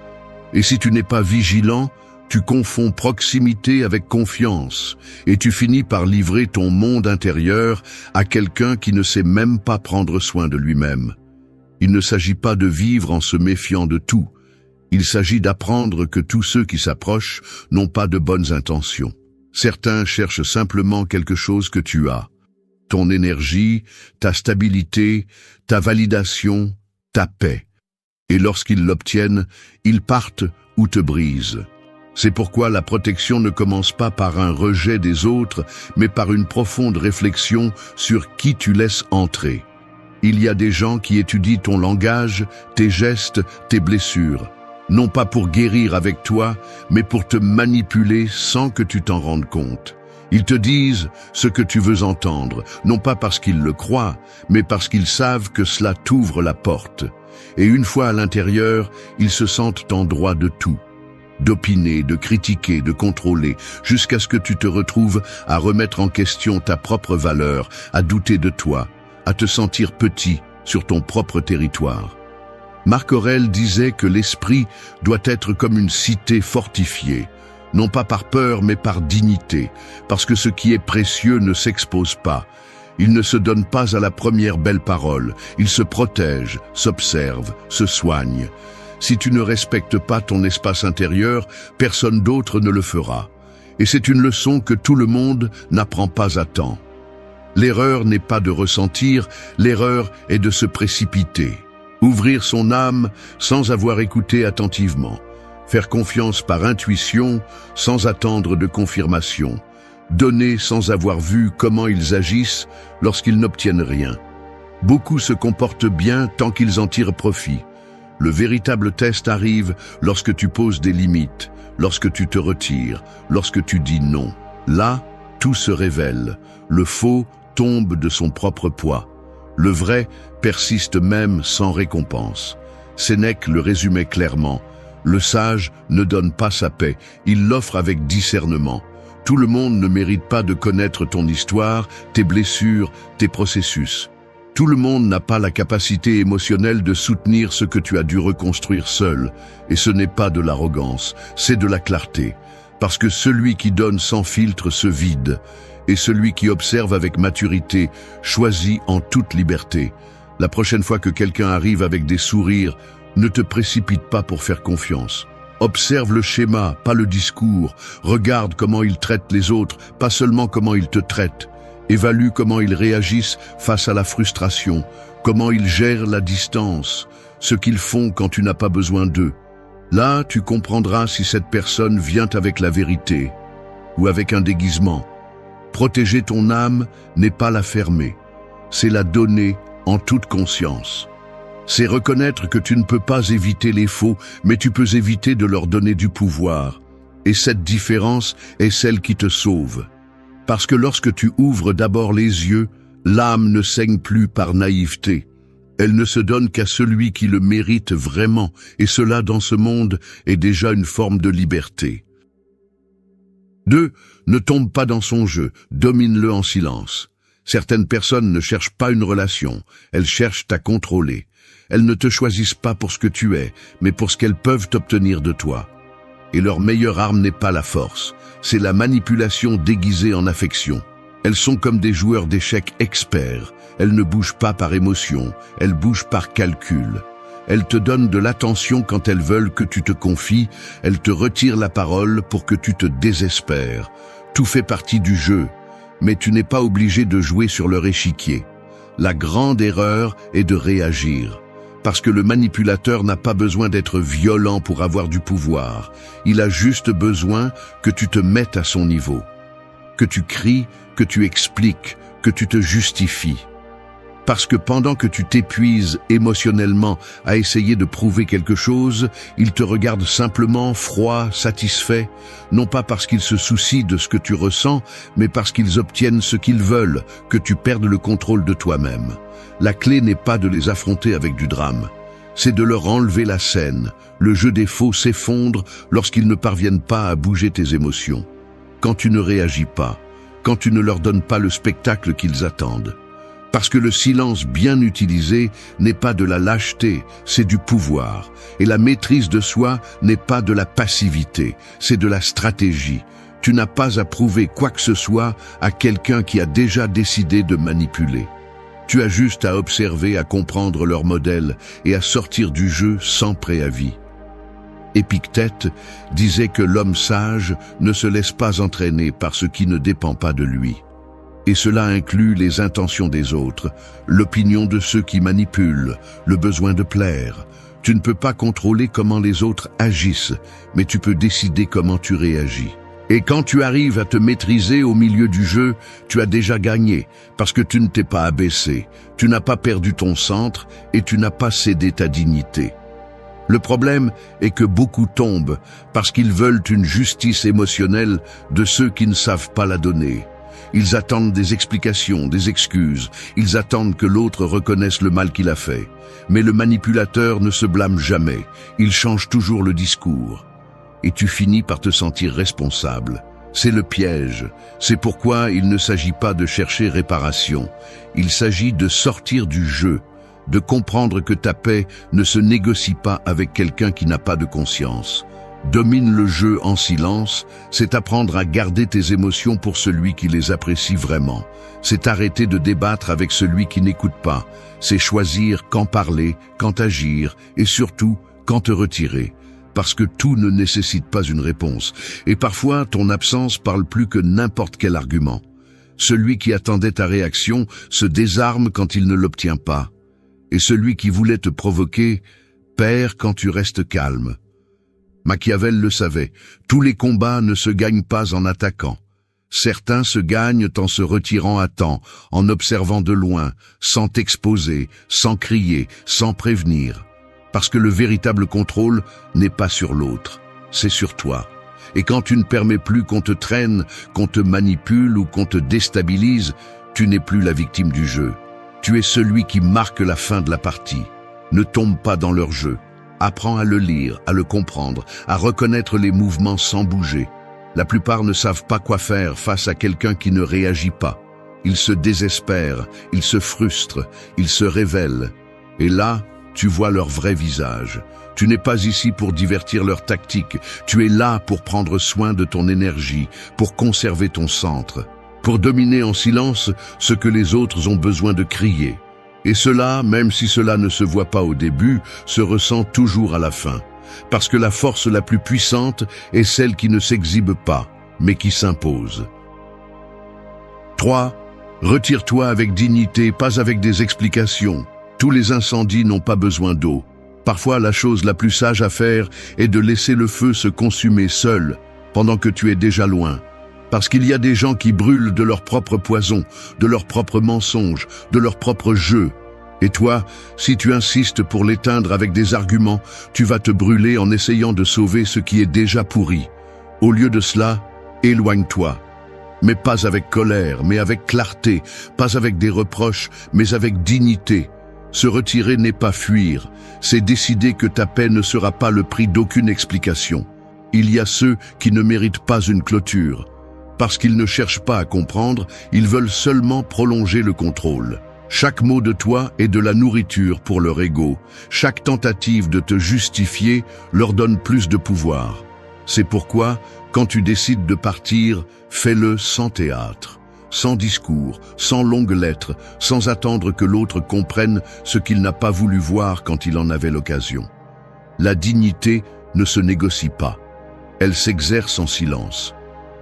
Et si tu n'es pas vigilant, tu confonds proximité avec confiance, et tu finis par livrer ton monde intérieur à quelqu'un qui ne sait même pas prendre soin de lui-même. Il ne s'agit pas de vivre en se méfiant de tout. Il s'agit d'apprendre que tous ceux qui s'approchent n'ont pas de bonnes intentions. Certains cherchent simplement quelque chose que tu as. Ton énergie, ta stabilité, ta validation, ta paix. Et lorsqu'ils l'obtiennent, ils partent ou te brisent. C'est pourquoi la protection ne commence pas par un rejet des autres, mais par une profonde réflexion sur qui tu laisses entrer. Il y a des gens qui étudient ton langage, tes gestes, tes blessures. Non pas pour guérir avec toi, mais pour te manipuler sans que tu t'en rendes compte. Ils te disent ce que tu veux entendre, non pas parce qu'ils le croient, mais parce qu'ils savent que cela t'ouvre la porte. Et une fois à l'intérieur, ils se sentent en droit de tout. D'opiner, de critiquer, de contrôler, jusqu'à ce que tu te retrouves à remettre en question ta propre valeur, à douter de toi, à te sentir petit sur ton propre territoire. Marc Aurèle disait que l'esprit doit être comme une cité fortifiée, non pas par peur mais par dignité, parce que ce qui est précieux ne s'expose pas. Il ne se donne pas à la première belle parole, il se protège, s'observe, se soigne. Si tu ne respectes pas ton espace intérieur, personne d'autre ne le fera. Et c'est une leçon que tout le monde n'apprend pas à temps. L'erreur n'est pas de ressentir, l'erreur est de se précipiter. Ouvrir son âme sans avoir écouté attentivement. Faire confiance par intuition sans attendre de confirmation. Donner sans avoir vu comment ils agissent lorsqu'ils n'obtiennent rien. Beaucoup se comportent bien tant qu'ils en tirent profit. Le véritable test arrive lorsque tu poses des limites, lorsque tu te retires, lorsque tu dis non. Là, tout se révèle. Le faux tombe de son propre poids. Le vrai persiste même sans récompense. Sénèque le résumait clairement. Le sage ne donne pas sa paix, il l'offre avec discernement. Tout le monde ne mérite pas de connaître ton histoire, tes blessures, tes processus. Tout le monde n'a pas la capacité émotionnelle de soutenir ce que tu as dû reconstruire seul. Et ce n'est pas de l'arrogance, c'est de la clarté. Parce que celui qui donne sans filtre se vide. Et celui qui observe avec maturité choisit en toute liberté. La prochaine fois que quelqu'un arrive avec des sourires, ne te précipite pas pour faire confiance. Observe le schéma, pas le discours. Regarde comment ils traitent les autres, pas seulement comment ils te traitent. Évalue comment ils réagissent face à la frustration, comment ils gèrent la distance, ce qu'ils font quand tu n'as pas besoin d'eux. Là, tu comprendras si cette personne vient avec la vérité. ou avec un déguisement. Protéger ton âme n'est pas la fermer, c'est la donner en toute conscience. C'est reconnaître que tu ne peux pas éviter les faux, mais tu peux éviter de leur donner du pouvoir. Et cette différence est celle qui te sauve. Parce que lorsque tu ouvres d'abord les yeux, l'âme ne saigne plus par naïveté. Elle ne se donne qu'à celui qui le mérite vraiment, et cela dans ce monde est déjà une forme de liberté. 2. Ne tombe pas dans son jeu, domine-le en silence. Certaines personnes ne cherchent pas une relation, elles cherchent à contrôler. Elles ne te choisissent pas pour ce que tu es, mais pour ce qu'elles peuvent obtenir de toi. Et leur meilleure arme n'est pas la force, c'est la manipulation déguisée en affection. Elles sont comme des joueurs d'échecs experts. Elles ne bougent pas par émotion, elles bougent par calcul. Elles te donnent de l'attention quand elles veulent que tu te confies, elles te retirent la parole pour que tu te désespères. Tout fait partie du jeu, mais tu n'es pas obligé de jouer sur leur échiquier. La grande erreur est de réagir. Parce que le manipulateur n'a pas besoin d'être violent pour avoir du pouvoir. Il a juste besoin que tu te mettes à son niveau. Que tu cries, que tu expliques, que tu te justifies. Parce que pendant que tu t'épuises émotionnellement à essayer de prouver quelque chose, il te regarde simplement froid, satisfait, non pas parce qu'ils se soucient de ce que tu ressens, mais parce qu'ils obtiennent ce qu'ils veulent, que tu perdes le contrôle de toi-même. La clé n'est pas de les affronter avec du drame, c'est de leur enlever la scène. Le jeu des faux s'effondre lorsqu'ils ne parviennent pas à bouger tes émotions. Quand tu ne réagis pas, quand tu ne leur donnes pas le spectacle qu'ils attendent. Parce que le silence bien utilisé n'est pas de la lâcheté, c'est du pouvoir. Et la maîtrise de soi n'est pas de la passivité, c'est de la stratégie. Tu n'as pas à prouver quoi que ce soit à quelqu'un qui a déjà décidé de manipuler. Tu as juste à observer, à comprendre leur modèle et à sortir du jeu sans préavis. Épictète disait que l'homme sage ne se laisse pas entraîner par ce qui ne dépend pas de lui. Et cela inclut les intentions des autres, l'opinion de ceux qui manipulent, le besoin de plaire. Tu ne peux pas contrôler comment les autres agissent, mais tu peux décider comment tu réagis. Et quand tu arrives à te maîtriser au milieu du jeu, tu as déjà gagné, parce que tu ne t'es pas abaissé, tu n'as pas perdu ton centre et tu n'as pas cédé ta dignité. Le problème est que beaucoup tombent parce qu'ils veulent une justice émotionnelle de ceux qui ne savent pas la donner. Ils attendent des explications, des excuses. Ils attendent que l'autre reconnaisse le mal qu'il a fait. Mais le manipulateur ne se blâme jamais. Il change toujours le discours. Et tu finis par te sentir responsable. C'est le piège. C'est pourquoi il ne s'agit pas de chercher réparation. Il s'agit de sortir du jeu, de comprendre que ta paix ne se négocie pas avec quelqu'un qui n'a pas de conscience. Domine le jeu en silence, c'est apprendre à garder tes émotions pour celui qui les apprécie vraiment. C'est arrêter de débattre avec celui qui n'écoute pas. C'est choisir quand parler, quand agir et surtout quand te retirer. Parce que tout ne nécessite pas une réponse. Et parfois, ton absence parle plus que n'importe quel argument. Celui qui attendait ta réaction se désarme quand il ne l'obtient pas. Et celui qui voulait te provoquer perd quand tu restes calme. Machiavel le savait, tous les combats ne se gagnent pas en attaquant. Certains se gagnent en se retirant à temps, en observant de loin, sans t'exposer, sans crier, sans prévenir. Parce que le véritable contrôle n'est pas sur l'autre, c'est sur toi. Et quand tu ne permets plus qu'on te traîne, qu'on te manipule ou qu'on te déstabilise, tu n'es plus la victime du jeu. Tu es celui qui marque la fin de la partie. Ne tombe pas dans leur jeu. Apprends à le lire, à le comprendre, à reconnaître les mouvements sans bouger. La plupart ne savent pas quoi faire face à quelqu'un qui ne réagit pas. Ils se désespèrent, ils se frustrent, ils se révèlent. Et là, tu vois leur vrai visage. Tu n'es pas ici pour divertir leur tactique. Tu es là pour prendre soin de ton énergie, pour conserver ton centre, pour dominer en silence ce que les autres ont besoin de crier. Et cela, même si cela ne se voit pas au début, se ressent toujours à la fin. Parce que la force la plus puissante est celle qui ne s'exhibe pas, mais qui s'impose. 3. Retire-toi avec dignité, pas avec des explications. Tous les incendies n'ont pas besoin d'eau. Parfois, la chose la plus sage à faire est de laisser le feu se consumer seul, pendant que tu es déjà loin. Parce qu'il y a des gens qui brûlent de leur propre poison, de leurs propres mensonges, de leurs propres jeux. Et toi, si tu insistes pour l'éteindre avec des arguments, tu vas te brûler en essayant de sauver ce qui est déjà pourri. Au lieu de cela, éloigne-toi. Mais pas avec colère, mais avec clarté, pas avec des reproches, mais avec dignité. Se retirer n'est pas fuir, c'est décider que ta paix ne sera pas le prix d'aucune explication. Il y a ceux qui ne méritent pas une clôture. Parce qu'ils ne cherchent pas à comprendre, ils veulent seulement prolonger le contrôle. Chaque mot de toi est de la nourriture pour leur ego. Chaque tentative de te justifier leur donne plus de pouvoir. C'est pourquoi, quand tu décides de partir, fais-le sans théâtre, sans discours, sans longues lettres, sans attendre que l'autre comprenne ce qu'il n'a pas voulu voir quand il en avait l'occasion. La dignité ne se négocie pas. Elle s'exerce en silence.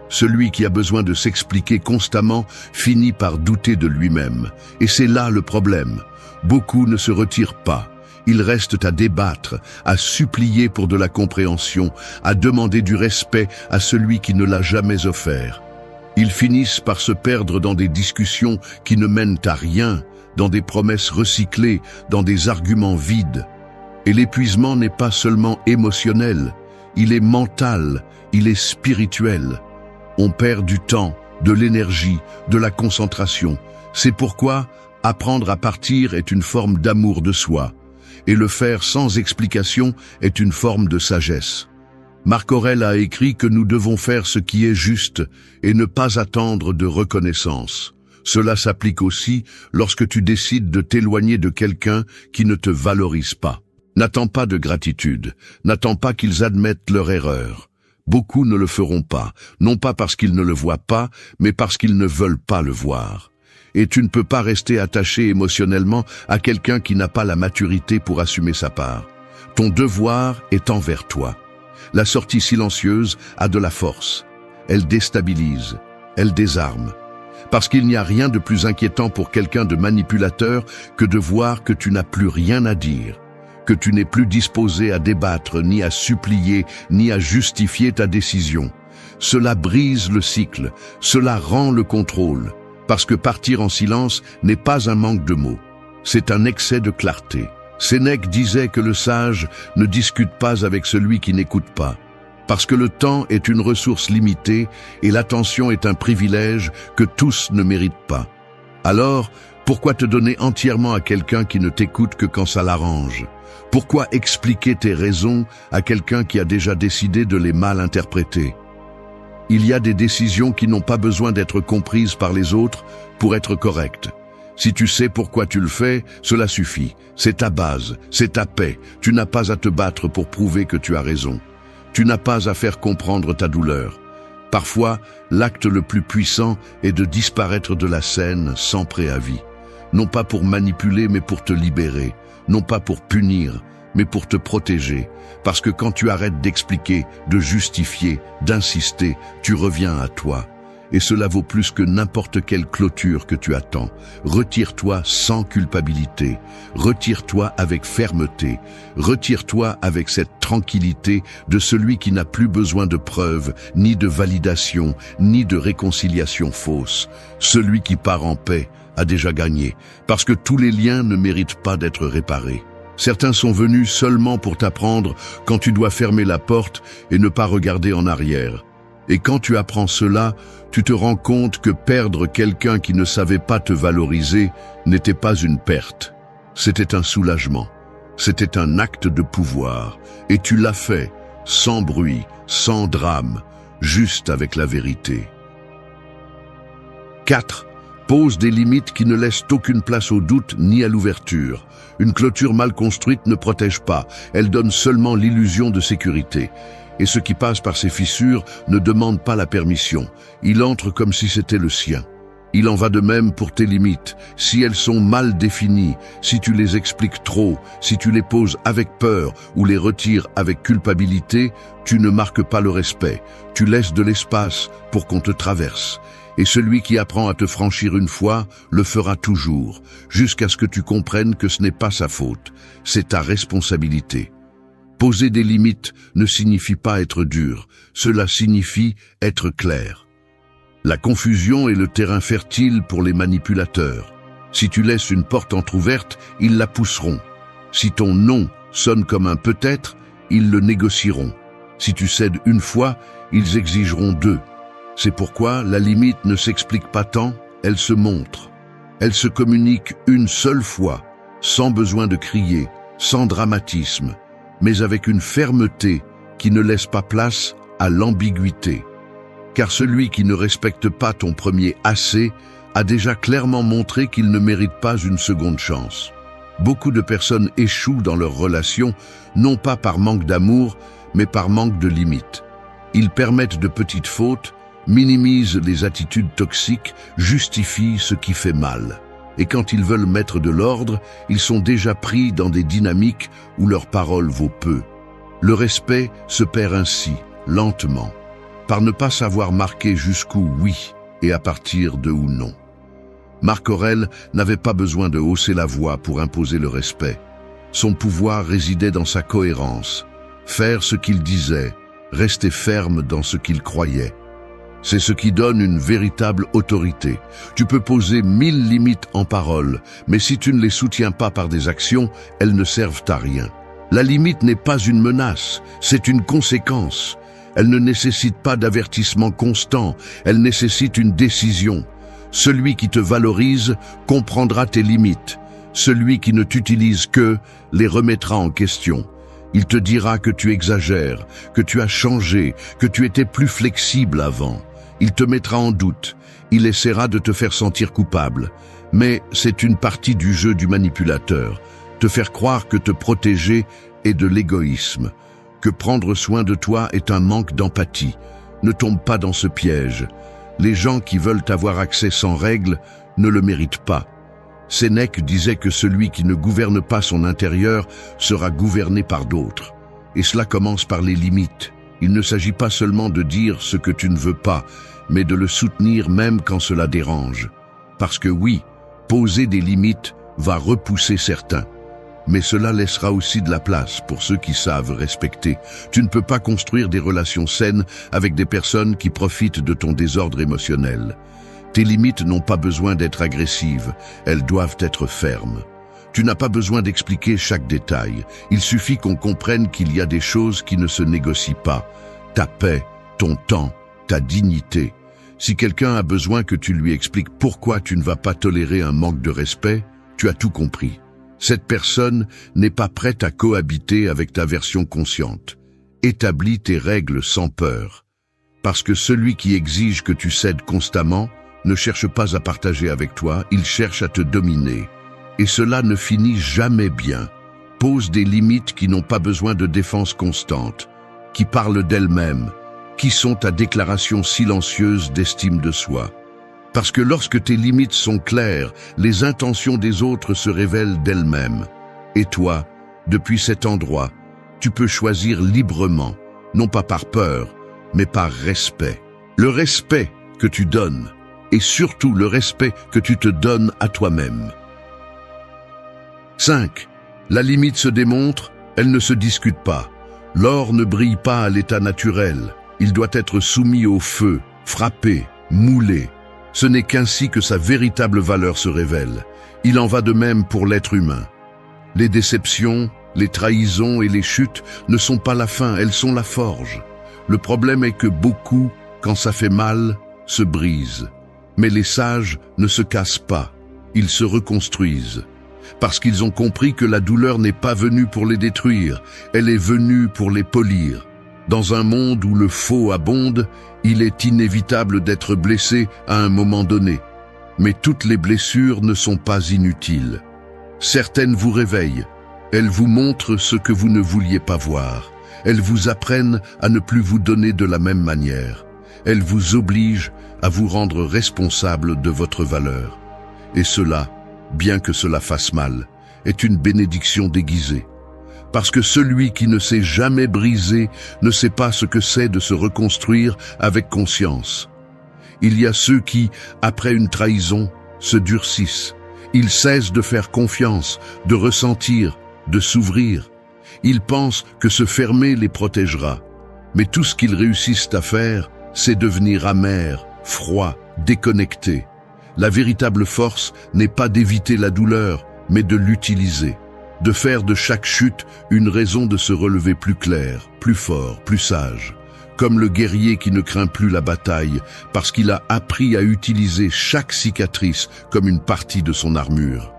Celui qui a besoin de s'expliquer constamment finit par douter de lui-même. Et c'est là le problème. Beaucoup ne se retirent pas. Ils restent à débattre, à supplier pour de la compréhension, à demander du respect à celui qui ne l'a jamais offert. Ils finissent par se perdre dans des discussions qui ne mènent à rien, dans des promesses recyclées, dans des arguments vides. Et l'épuisement n'est pas seulement émotionnel, il est mental, il est spirituel. On perd du temps, de l'énergie, de la concentration. C'est pourquoi apprendre à partir est une forme d'amour de soi. Et le faire sans explication est une forme de sagesse. Marc Aurèle a écrit que nous devons faire ce qui est juste et ne pas attendre de reconnaissance. Cela s'applique aussi lorsque tu décides de t'éloigner de quelqu'un qui ne te valorise pas. N'attends pas de gratitude, n'attends pas qu'ils admettent leur erreur. Beaucoup ne le feront pas, non pas parce qu'ils ne le voient pas, mais parce qu'ils ne veulent pas le voir. Et tu ne peux pas rester attaché émotionnellement à quelqu'un qui n'a pas la maturité pour assumer sa part. Ton devoir est envers toi. La sortie silencieuse a de la force. Elle déstabilise, elle désarme. Parce qu'il n'y a rien de plus inquiétant pour quelqu'un de manipulateur que de voir que tu n'as plus rien à dire, que tu n'es plus disposé à débattre, ni à supplier, ni à justifier ta décision. Cela brise le cycle, cela rend le contrôle. Parce que partir en silence n'est pas un manque de mots, c'est un excès de clarté. Sénèque disait que le sage ne discute pas avec celui qui n'écoute pas. Parce que le temps est une ressource limitée et l'attention est un privilège que tous ne méritent pas. Alors, pourquoi te donner entièrement à quelqu'un qui ne t'écoute que quand ça l'arrange? Pourquoi expliquer tes raisons à quelqu'un qui a déjà décidé de les mal interpréter? Il y a des décisions qui n'ont pas besoin d'être comprises par les autres pour être correctes. Si tu sais pourquoi tu le fais, cela suffit. C'est ta base, c'est ta paix. Tu n'as pas à te battre pour prouver que tu as raison. Tu n'as pas à faire comprendre ta douleur. Parfois, l'acte le plus puissant est de disparaître de la scène sans préavis. Non pas pour manipuler, mais pour te libérer. Non pas pour punir, mais pour te protéger. Parce que quand tu arrêtes d'expliquer, de justifier, d'insister, tu reviens à toi. Et cela vaut plus que n'importe quelle clôture que tu attends. Retire-toi sans culpabilité. Retire-toi avec fermeté. Retire-toi avec cette tranquillité de celui qui n'a plus besoin de preuves, ni de validation, ni de réconciliation fausse. Celui qui part en paix a déjà gagné, parce que tous les liens ne méritent pas d'être réparés. Certains sont venus seulement pour t'apprendre quand tu dois fermer la porte et ne pas regarder en arrière. Et quand tu apprends cela, tu te rends compte que perdre quelqu'un qui ne savait pas te valoriser n'était pas une perte. C'était un soulagement. C'était un acte de pouvoir. Et tu l'as fait, sans bruit, sans drame, juste avec la vérité. 4. Pose des limites qui ne laissent aucune place au doute ni à l'ouverture. Une clôture mal construite ne protège pas, elle donne seulement l'illusion de sécurité. Et ce qui passe par ces fissures ne demande pas la permission. Il entre comme si c'était le sien. Il en va de même pour tes limites. Si elles sont mal définies, si tu les expliques trop, si tu les poses avec peur ou les retires avec culpabilité, tu ne marques pas le respect. Tu laisses de l'espace pour qu'on te traverse. Et celui qui apprend à te franchir une fois, le fera toujours, jusqu'à ce que tu comprennes que ce n'est pas sa faute. C'est ta responsabilité. Poser des limites ne signifie pas être dur, cela signifie être clair. La confusion est le terrain fertile pour les manipulateurs. Si tu laisses une porte entrouverte, ils la pousseront. Si ton non sonne comme un peut-être, ils le négocieront. Si tu cèdes une fois, ils exigeront deux. C'est pourquoi la limite ne s'explique pas tant, elle se montre. Elle se communique une seule fois, sans besoin de crier, sans dramatisme, mais avec une fermeté qui ne laisse pas place à l'ambiguïté. Car celui qui ne respecte pas ton premier assez a déjà clairement montré qu'il ne mérite pas une seconde chance. Beaucoup de personnes échouent dans leurs relations, non pas par manque d'amour, mais par manque de limites. Ils permettent de petites fautes, minimisent les attitudes toxiques, justifient ce qui fait mal. Et quand ils veulent mettre de l'ordre, ils sont déjà pris dans des dynamiques où leur parole vaut peu. Le respect se perd ainsi, lentement, par ne pas savoir marquer jusqu'où oui et à partir de où non. Marc Aurèle n'avait pas besoin de hausser la voix pour imposer le respect. Son pouvoir résidait dans sa cohérence. Faire ce qu'il disait, rester ferme dans ce qu'il croyait. C'est ce qui donne une véritable autorité. Tu peux poser 1000 limites en paroles, mais si tu ne les soutiens pas par des actions, elles ne servent à rien. La limite n'est pas une menace, c'est une conséquence. Elle ne nécessite pas d'avertissement constant, elle nécessite une décision. Celui qui te valorise comprendra tes limites. Celui qui ne t'utilise que les remettra en question. Il te dira que tu exagères, que tu as changé, que tu étais plus flexible avant. Il te mettra en doute. Il essaiera de te faire sentir coupable. Mais c'est une partie du jeu du manipulateur. Te faire croire que te protéger est de l'égoïsme. Que prendre soin de toi est un manque d'empathie. Ne tombe pas dans ce piège. Les gens qui veulent avoir accès sans règles ne le méritent pas. Sénèque disait que celui qui ne gouverne pas son intérieur sera gouverné par d'autres. Et cela commence par les limites. Il ne s'agit pas seulement de dire ce que tu ne veux pas, mais de le soutenir même quand cela dérange. Parce que oui, poser des limites va repousser certains. Mais cela laissera aussi de la place pour ceux qui savent respecter. Tu ne peux pas construire des relations saines avec des personnes qui profitent de ton désordre émotionnel. Tes limites n'ont pas besoin d'être agressives, elles doivent être fermes. Tu n'as pas besoin d'expliquer chaque détail. Il suffit qu'on comprenne qu'il y a des choses qui ne se négocient pas. Ta paix, ton temps, ta dignité. Si quelqu'un a besoin que tu lui expliques pourquoi tu ne vas pas tolérer un manque de respect, tu as tout compris. Cette personne n'est pas prête à cohabiter avec ta version consciente. Établis tes règles sans peur. Parce que celui qui exige que tu cèdes constamment ne cherche pas à partager avec toi, il cherche à te dominer. Et cela ne finit jamais bien. Pose des limites qui n'ont pas besoin de défense constante, qui parlent d'elles-mêmes, qui sont ta déclaration silencieuse d'estime de soi. Parce que lorsque tes limites sont claires, les intentions des autres se révèlent d'elles-mêmes. Et toi, depuis cet endroit, tu peux choisir librement, non pas par peur, mais par respect. Le respect que tu donnes, et surtout le respect que tu te donnes à toi-même. 5. La limite se démontre, elle ne se discute pas. L'or ne brille pas à l'état naturel. Il doit être soumis au feu, frappé, moulé. Ce n'est qu'ainsi que sa véritable valeur se révèle. Il en va de même pour l'être humain. Les déceptions, les trahisons et les chutes ne sont pas la fin, elles sont la forge. Le problème est que beaucoup, quand ça fait mal, se brisent. Mais les sages ne se cassent pas, ils se reconstruisent. Parce qu'ils ont compris que la douleur n'est pas venue pour les détruire, elle est venue pour les polir. Dans un monde où le faux abonde, il est inévitable d'être blessé à un moment donné. Mais toutes les blessures ne sont pas inutiles. Certaines vous réveillent. Elles vous montrent ce que vous ne vouliez pas voir. Elles vous apprennent à ne plus vous donner de la même manière. Elles vous obligent à vous rendre responsable de votre valeur. Et cela, bien que cela fasse mal, est une bénédiction déguisée. Parce que celui qui ne s'est jamais brisé ne sait pas ce que c'est de se reconstruire avec conscience. Il y a ceux qui, après une trahison, se durcissent. Ils cessent de faire confiance, de ressentir, de s'ouvrir. Ils pensent que se fermer les protégera. Mais tout ce qu'ils réussissent à faire, c'est devenir amers, froid, déconnecté. La véritable force n'est pas d'éviter la douleur, mais de l'utiliser. De faire de chaque chute une raison de se relever plus clair, plus fort, plus sage. Comme le guerrier qui ne craint plus la bataille, parce qu'il a appris à utiliser chaque cicatrice comme une partie de son armure.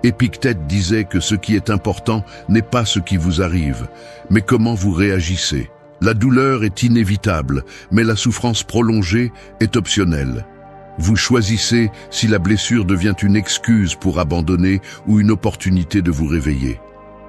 Épictète disait que ce qui est important n'est pas ce qui vous arrive, mais comment vous réagissez. La douleur est inévitable, mais la souffrance prolongée est optionnelle. Vous choisissez si la blessure devient une excuse pour abandonner ou une opportunité de vous réveiller.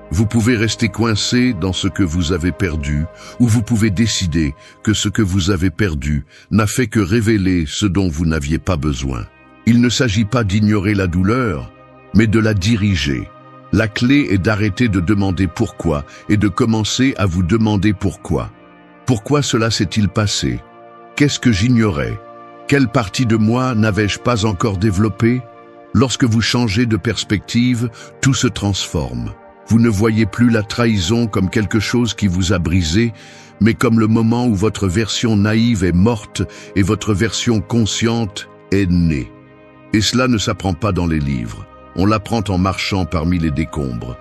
Vous pouvez rester coincé dans ce que vous avez perdu, ou vous pouvez décider que ce que vous avez perdu n'a fait que révéler ce dont vous n'aviez pas besoin. Il ne s'agit pas d'ignorer la douleur, mais de la diriger. La clé est d'arrêter de demander pourquoi et de commencer à vous demander pourquoi. Pourquoi cela s'est-il passé? Qu'est-ce que j'ignorais? Quelle partie de moi n'avais-je pas encore développée? Lorsque vous changez de perspective, tout se transforme. Vous ne voyez plus la trahison comme quelque chose qui vous a brisé, mais comme le moment où votre version naïve est morte et votre version consciente est née. Et cela ne s'apprend pas dans les livres, on l'apprend en marchant parmi les décombres.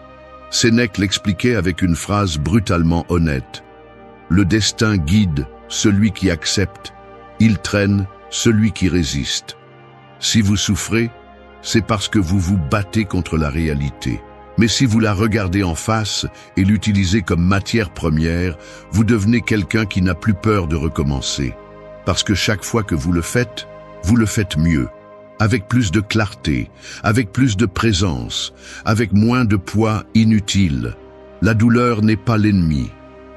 Sénèque l'expliquait avec une phrase brutalement honnête. Le destin guide celui qui accepte, il traîne celui qui résiste. Si vous souffrez, c'est parce que vous vous battez contre la réalité. Mais si vous la regardez en face et l'utilisez comme matière première, vous devenez quelqu'un qui n'a plus peur de recommencer. Parce que chaque fois que vous le faites mieux, avec plus de clarté, avec plus de présence, avec moins de poids inutile. La douleur n'est pas l'ennemi.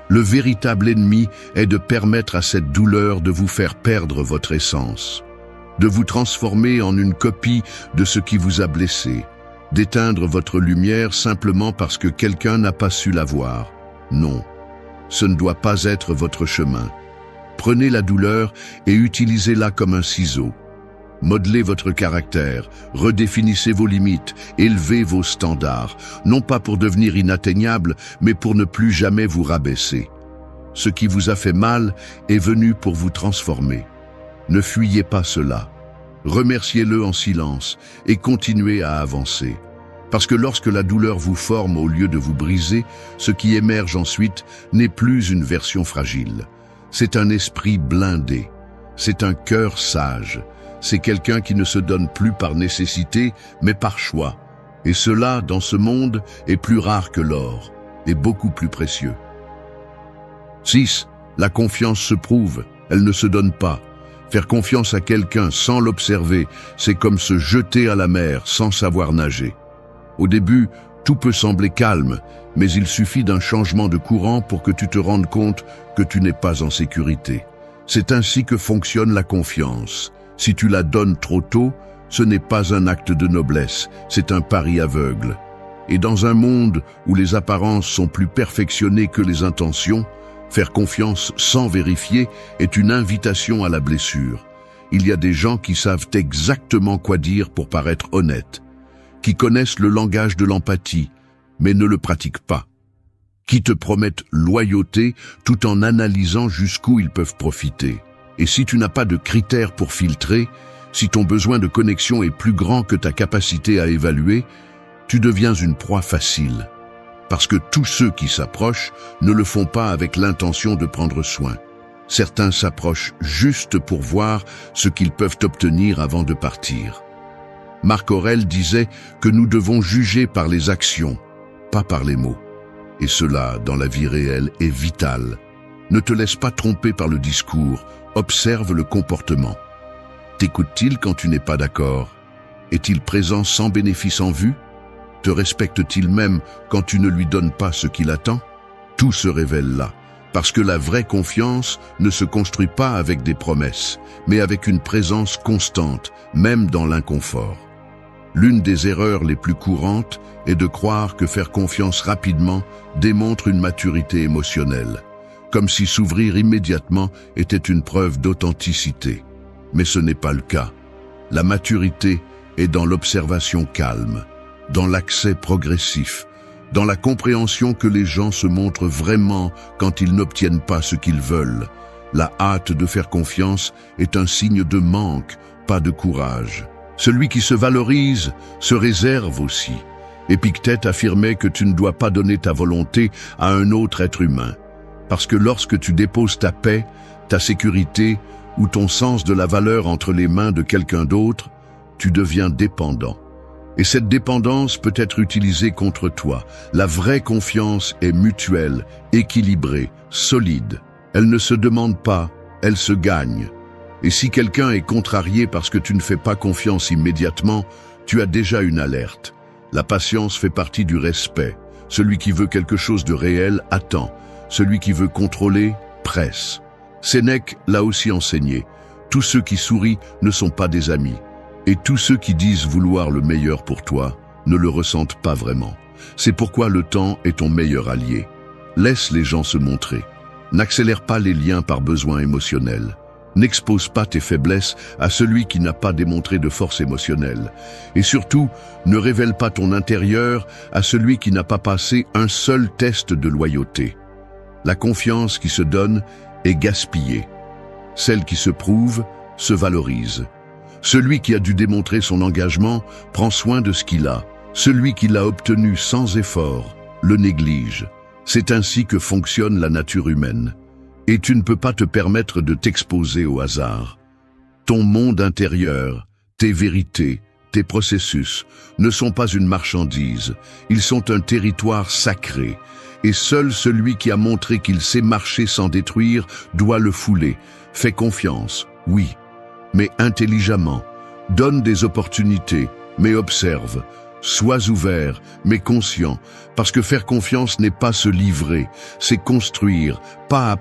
Le véritable ennemi est de permettre à cette douleur de vous faire perdre votre essence, de vous transformer en une copie de ce qui vous a blessé, d'éteindre votre lumière simplement parce que quelqu'un n'a pas su la voir. Non, ce ne doit pas être votre chemin. Prenez la douleur et utilisez-la comme un ciseau. Modelez votre caractère, redéfinissez vos limites, élevez vos standards, non pas pour devenir inatteignable, mais pour ne plus jamais vous rabaisser. Ce qui vous a fait mal est venu pour vous transformer. Ne fuyez pas cela. Remerciez-le en silence et continuez à avancer. Parce que lorsque la douleur vous forme au lieu de vous briser, ce qui émerge ensuite n'est plus une version fragile. C'est un esprit blindé. C'est un cœur sage. C'est quelqu'un qui ne se donne plus par nécessité, mais par choix. Et cela, dans ce monde, est plus rare que l'or, et beaucoup plus précieux. 6. La confiance se prouve, elle ne se donne pas. Faire confiance à quelqu'un sans l'observer, c'est comme se jeter à la mer sans savoir nager. Au début, tout peut sembler calme, mais il suffit d'un changement de courant pour que tu te rendes compte que tu n'es pas en sécurité. C'est ainsi que fonctionne la confiance. Si tu la donnes trop tôt, ce n'est pas un acte de noblesse, c'est un pari aveugle. Et dans un monde où les apparences sont plus perfectionnées que les intentions, faire confiance sans vérifier est une invitation à la blessure. Il y a des gens qui savent exactement quoi dire pour paraître honnêtes, qui connaissent le langage de l'empathie, mais ne le pratiquent pas, qui te promettent loyauté tout en analysant jusqu'où ils peuvent profiter. Et si tu n'as pas de critères pour filtrer, si ton besoin de connexion est plus grand que ta capacité à évaluer, tu deviens une proie facile. Parce que tous ceux qui s'approchent ne le font pas avec l'intention de prendre soin. Certains s'approchent juste pour voir ce qu'ils peuvent obtenir avant de partir. Marc Aurèle disait que nous devons juger par les actions, pas par les mots. Et cela, dans la vie réelle, est vital. Ne te laisse pas tromper par le discours, observe le comportement. T'écoute-t-il quand tu n'es pas d'accord? Est-il présent sans bénéfice en vue? Te respecte-t-il même quand tu ne lui donnes pas ce qu'il attend? Tout se révèle là, parce que la vraie confiance ne se construit pas avec des promesses, mais avec une présence constante, même dans l'inconfort. L'une des erreurs les plus courantes est de croire que faire confiance rapidement démontre une maturité émotionnelle, comme si s'ouvrir immédiatement était une preuve d'authenticité. Mais ce n'est pas le cas. La maturité est dans l'observation calme, dans l'accès progressif, dans la compréhension que les gens se montrent vraiment quand ils n'obtiennent pas ce qu'ils veulent. La hâte de faire confiance est un signe de manque, pas de courage. Celui qui se valorise se réserve aussi. Épictète affirmait que tu ne dois pas donner ta volonté à un autre être humain. Parce que lorsque tu déposes ta paix, ta sécurité ou ton sens de la valeur entre les mains de quelqu'un d'autre, tu deviens dépendant. Et cette dépendance peut être utilisée contre toi. La vraie confiance est mutuelle, équilibrée, solide. Elle ne se demande pas, elle se gagne. Et si quelqu'un est contrarié parce que tu ne fais pas confiance immédiatement, tu as déjà une alerte. La patience fait partie du respect. Celui qui veut quelque chose de réel attend. Celui qui veut contrôler, presse. Sénèque l'a aussi enseigné. Tous ceux qui sourient ne sont pas des amis. Et tous ceux qui disent vouloir le meilleur pour toi ne le ressentent pas vraiment. C'est pourquoi le temps est ton meilleur allié. Laisse les gens se montrer. N'accélère pas les liens par besoin émotionnel. N'expose pas tes faiblesses à celui qui n'a pas démontré de force émotionnelle. Et surtout, ne révèle pas ton intérieur à celui qui n'a pas passé un seul test de loyauté. La confiance qui se donne est gaspillée. Celle qui se prouve se valorise. Celui qui a dû démontrer son engagement prend soin de ce qu'il a. Celui qui l'a obtenu sans effort le néglige. C'est ainsi que fonctionne la nature humaine. Et tu ne peux pas te permettre de t'exposer au hasard. Ton monde intérieur, tes vérités, tes processus ne sont pas une marchandise. Ils sont un territoire sacré. Et seul celui qui a montré qu'il sait marcher sans détruire doit le fouler. Fais confiance, oui, mais intelligemment. Donne des opportunités, mais observe. Sois ouvert, mais conscient, parce que faire confiance n'est pas se livrer, c'est construire, pas,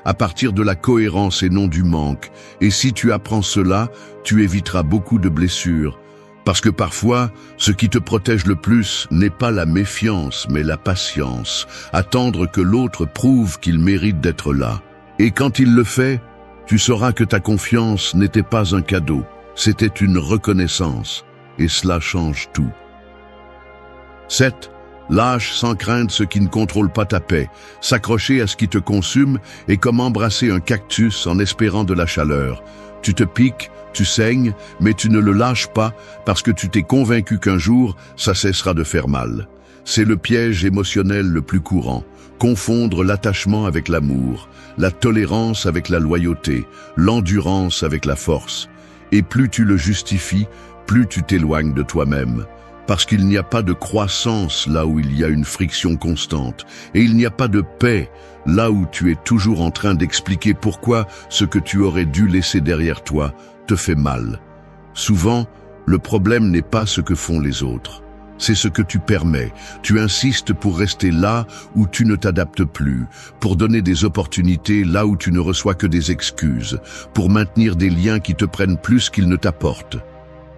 à partir de la cohérence et non du manque. Et si tu apprends cela, tu éviteras beaucoup de blessures. Parce que parfois, ce qui te protège le plus n'est pas la méfiance, mais la patience. Attendre que l'autre prouve qu'il mérite d'être là. Et quand il le fait, tu sauras que ta confiance n'était pas un cadeau, c'était une reconnaissance. Et cela change tout. 7. Lâche sans crainte ce qui ne contrôle pas ta paix. S'accrocher à ce qui te consume est comme embrasser un cactus en espérant de la chaleur. Tu te piques, tu saignes, mais tu ne le lâches pas parce que tu t'es convaincu qu'un jour, ça cessera de faire mal. C'est le piège émotionnel le plus courant. Confondre l'attachement avec l'amour, la tolérance avec la loyauté, l'endurance avec la force. Et plus tu le justifies, plus tu t'éloignes de toi-même. Parce qu'il n'y a pas de croissance là où il y a une friction constante. Et il n'y a pas de paix là où tu es toujours en train d'expliquer pourquoi ce que tu aurais dû laisser derrière toi te fait mal. Souvent, le problème n'est pas ce que font les autres. C'est ce que tu permets. Tu insistes pour rester là où tu ne t'adaptes plus, pour donner des opportunités là où tu ne reçois que des excuses, pour maintenir des liens qui te prennent plus qu'ils ne t'apportent.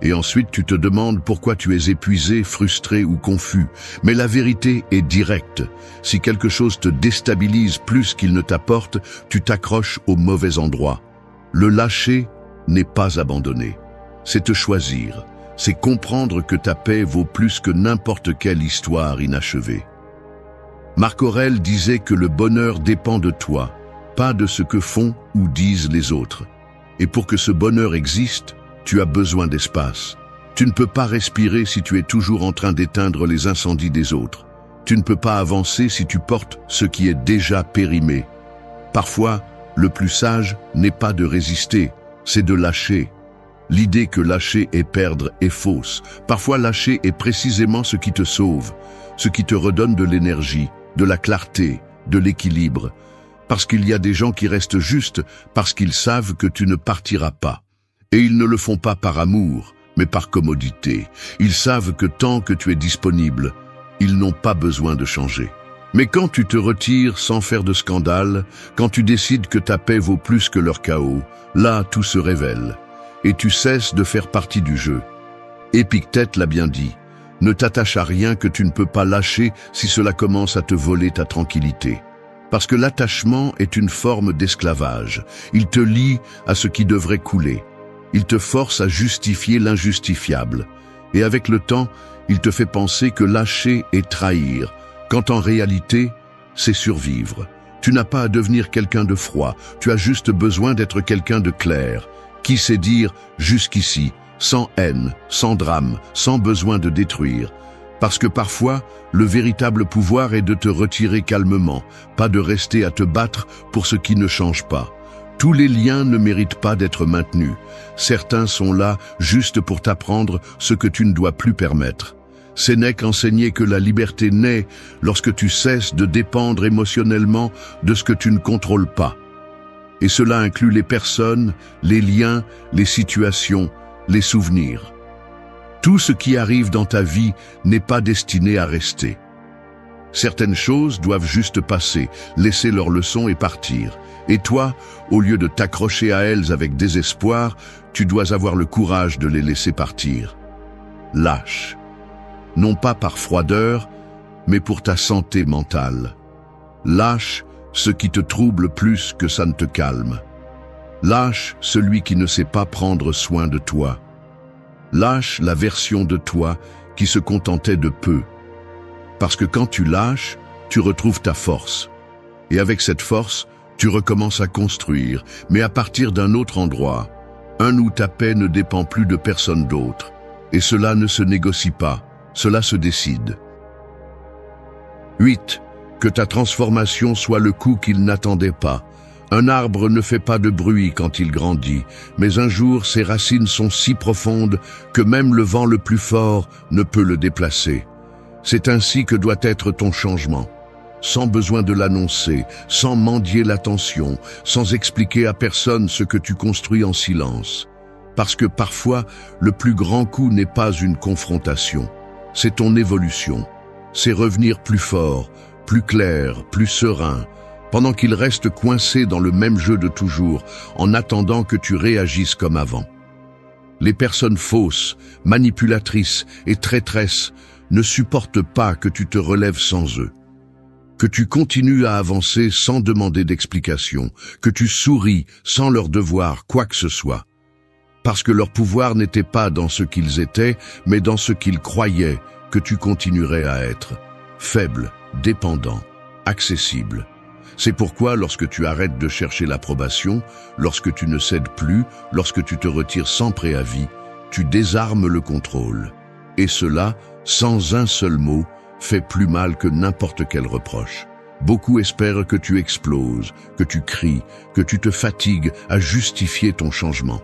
Et ensuite tu te demandes pourquoi tu es épuisé, frustré ou confus. Mais la vérité est directe. Si quelque chose te déstabilise plus qu'il ne t'apporte, tu t'accroches au mauvais endroit. Le lâcher n'est pas abandonner. C'est te choisir. C'est comprendre que ta paix vaut plus que n'importe quelle histoire inachevée. Marc Aurèle disait que le bonheur dépend de toi, pas de ce que font ou disent les autres. Et pour que ce bonheur existe, tu as besoin d'espace. Tu ne peux pas respirer si tu es toujours en train d'éteindre les incendies des autres. Tu ne peux pas avancer si tu portes ce qui est déjà périmé. Parfois, le plus sage n'est pas de résister, c'est de lâcher. L'idée que lâcher et perdre est fausse. Parfois, lâcher est précisément ce qui te sauve, ce qui te redonne de l'énergie, de la clarté, de l'équilibre. Parce qu'il y a des gens qui restent juste parce qu'ils savent que tu ne partiras pas. Et ils ne le font pas par amour, mais par commodité. Ils savent que tant que tu es disponible, ils n'ont pas besoin de changer. Mais quand tu te retires sans faire de scandale, quand tu décides que ta paix vaut plus que leur chaos, là tout se révèle. Et tu cesses de faire partie du jeu. Épictète l'a bien dit, ne t'attache à rien que tu ne peux pas lâcher si cela commence à te voler ta tranquillité. Parce que l'attachement est une forme d'esclavage. Il te lie à ce qui devrait couler. Il te force à justifier l'injustifiable. Et avec le temps, il te fait penser que lâcher est trahir, quand en réalité, c'est survivre. Tu n'as pas à devenir quelqu'un de froid, tu as juste besoin d'être quelqu'un de clair, qui sait dire jusqu'ici, sans haine, sans drame, sans besoin de détruire. Parce que parfois, le véritable pouvoir est de te retirer calmement, pas de rester à te battre pour ce qui ne change pas. Tous les liens ne méritent pas d'être maintenus. Certains sont là juste pour t'apprendre ce que tu ne dois plus permettre. Sénèque enseignait que la liberté naît lorsque tu cesses de dépendre émotionnellement de ce que tu ne contrôles pas. Et cela inclut les personnes, les liens, les situations, les souvenirs. Tout ce qui arrive dans ta vie n'est pas destiné à rester. Certaines choses doivent juste passer, laisser leur leçon et partir. Et toi, au lieu de t'accrocher à elles avec désespoir, tu dois avoir le courage de les laisser partir. Lâche. Non pas par froideur, mais pour ta santé mentale. Lâche ce qui te trouble plus que ça ne te calme. Lâche celui qui ne sait pas prendre soin de toi. Lâche la version de toi qui se contentait de peu. Parce que quand tu lâches, tu retrouves ta force. Et avec cette force, tu recommences à construire, mais à partir d'un autre endroit, un où ta paix ne dépend plus de personne d'autre. Et cela ne se négocie pas, cela se décide. 8. Que ta transformation soit le coup qu'il n'attendait pas. Un arbre ne fait pas de bruit quand il grandit, mais un jour ses racines sont si profondes que même le vent le plus fort ne peut le déplacer. C'est ainsi que doit être ton changement. Sans besoin de l'annoncer, sans mendier l'attention, sans expliquer à personne ce que tu construis en silence. Parce que parfois, le plus grand coup n'est pas une confrontation, c'est ton évolution. C'est revenir plus fort, plus clair, plus serein, pendant qu'il reste coincé dans le même jeu de toujours, en attendant que tu réagisses comme avant. Les personnes fausses, manipulatrices et traîtresses ne supportent pas que tu te relèves sans eux, que tu continues à avancer sans demander d'explication, que tu souris sans leur devoir quoi que ce soit. Parce que leur pouvoir n'était pas dans ce qu'ils étaient, mais dans ce qu'ils croyaient que tu continuerais à être. Faible, dépendant, accessible. C'est pourquoi lorsque tu arrêtes de chercher l'approbation, lorsque tu ne cèdes plus, lorsque tu te retires sans préavis, tu désarmes le contrôle. Et cela, sans un seul mot, fait plus mal que n'importe quel reproche. Beaucoup espèrent que tu exploses, que tu cries, que tu te fatigues à justifier ton changement.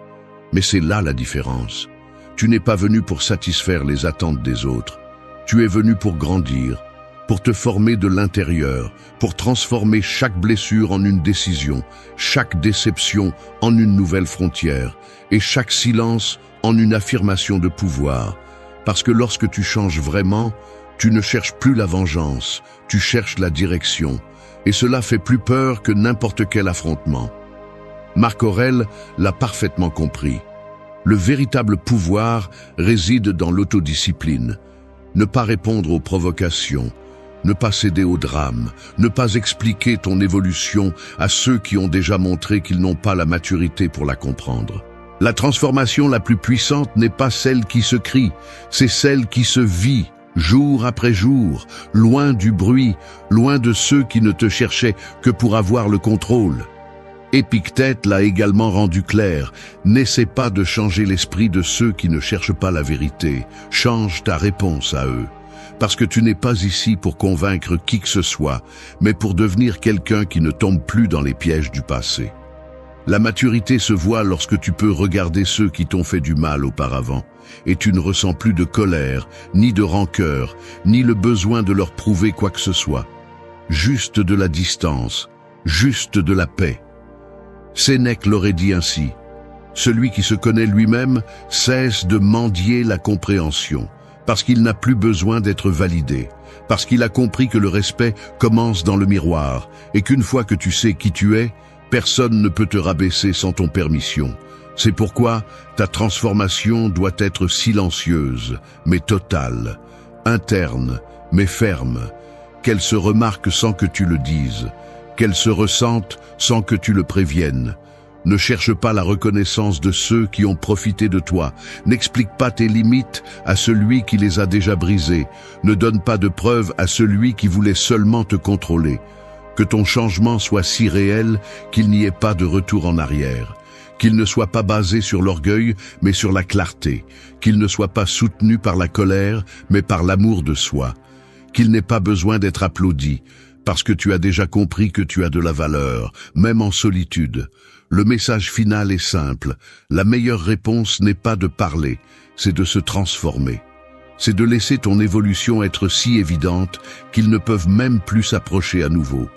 Mais c'est là la différence. Tu n'es pas venu pour satisfaire les attentes des autres. Tu es venu pour grandir, pour te former de l'intérieur, pour transformer chaque blessure en une décision, chaque déception en une nouvelle frontière, et chaque silence en une affirmation de pouvoir. Parce que lorsque tu changes vraiment, tu ne cherches plus la vengeance, tu cherches la direction, et cela fait plus peur que n'importe quel affrontement. Marc Aurèle l'a parfaitement compris. Le véritable pouvoir réside dans l'autodiscipline. Ne pas répondre aux provocations, ne pas céder au drame, ne pas expliquer ton évolution à ceux qui ont déjà montré qu'ils n'ont pas la maturité pour la comprendre. La transformation la plus puissante n'est pas celle qui se crie, c'est celle qui se vit, jour après jour, loin du bruit, loin de ceux qui ne te cherchaient que pour avoir le contrôle. Épictète l'a également rendu clair, n'essaie pas de changer l'esprit de ceux qui ne cherchent pas la vérité, change ta réponse à eux. Parce que tu n'es pas ici pour convaincre qui que ce soit, mais pour devenir quelqu'un qui ne tombe plus dans les pièges du passé. La maturité se voit lorsque tu peux regarder ceux qui t'ont fait du mal auparavant, et tu ne ressens plus de colère, ni de rancœur, ni le besoin de leur prouver quoi que ce soit. Juste de la distance, juste de la paix. Sénèque l'aurait dit ainsi, « Celui qui se connaît lui-même cesse de mendier la compréhension, parce qu'il n'a plus besoin d'être validé, parce qu'il a compris que le respect commence dans le miroir, et qu'une fois que tu sais qui tu es, personne ne peut te rabaisser sans ton permission. C'est pourquoi ta transformation doit être silencieuse, mais totale, interne, mais ferme, qu'elle se remarque sans que tu le dises, qu'elle se ressente sans que tu le préviennes. Ne cherche pas la reconnaissance de ceux qui ont profité de toi. N'explique pas tes limites à celui qui les a déjà brisées. Ne donne pas de preuves à celui qui voulait seulement te contrôler. que ton changement soit si réel qu'il n'y ait pas de retour en arrière, qu'il ne soit pas basé sur l'orgueil, mais sur la clarté, qu'il ne soit pas soutenu par la colère, mais par l'amour de soi, qu'il n'ait pas besoin d'être applaudi, parce que tu as déjà compris que tu as de la valeur, même en solitude. Le message final est simple, la meilleure réponse n'est pas de parler, c'est de se transformer. C'est de laisser ton évolution être si évidente qu'ils ne peuvent même plus s'approcher à nouveau.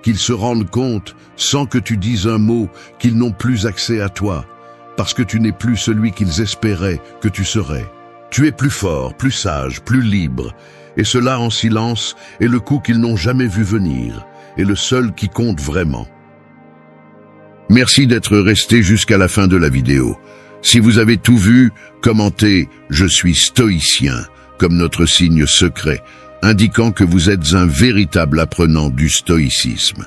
Qu'ils se rendent compte, sans que tu dises un mot, qu'ils n'ont plus accès à toi, parce que tu n'es plus celui qu'ils espéraient que tu serais. Tu es plus fort, plus sage, plus libre, et cela en silence est le coup qu'ils n'ont jamais vu venir, et le seul qui compte vraiment. Merci d'être resté jusqu'à la fin de la vidéo. Si vous avez tout vu, commentez « Je suis stoïcien » comme notre signe secret, indiquant que vous êtes un véritable apprenant du stoïcisme.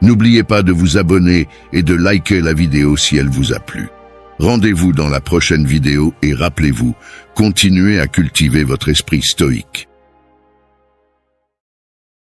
N'oubliez pas de vous abonner et de liker la vidéo si elle vous a plu. Rendez-vous dans la prochaine vidéo et rappelez-vous, continuez à cultiver votre esprit stoïque.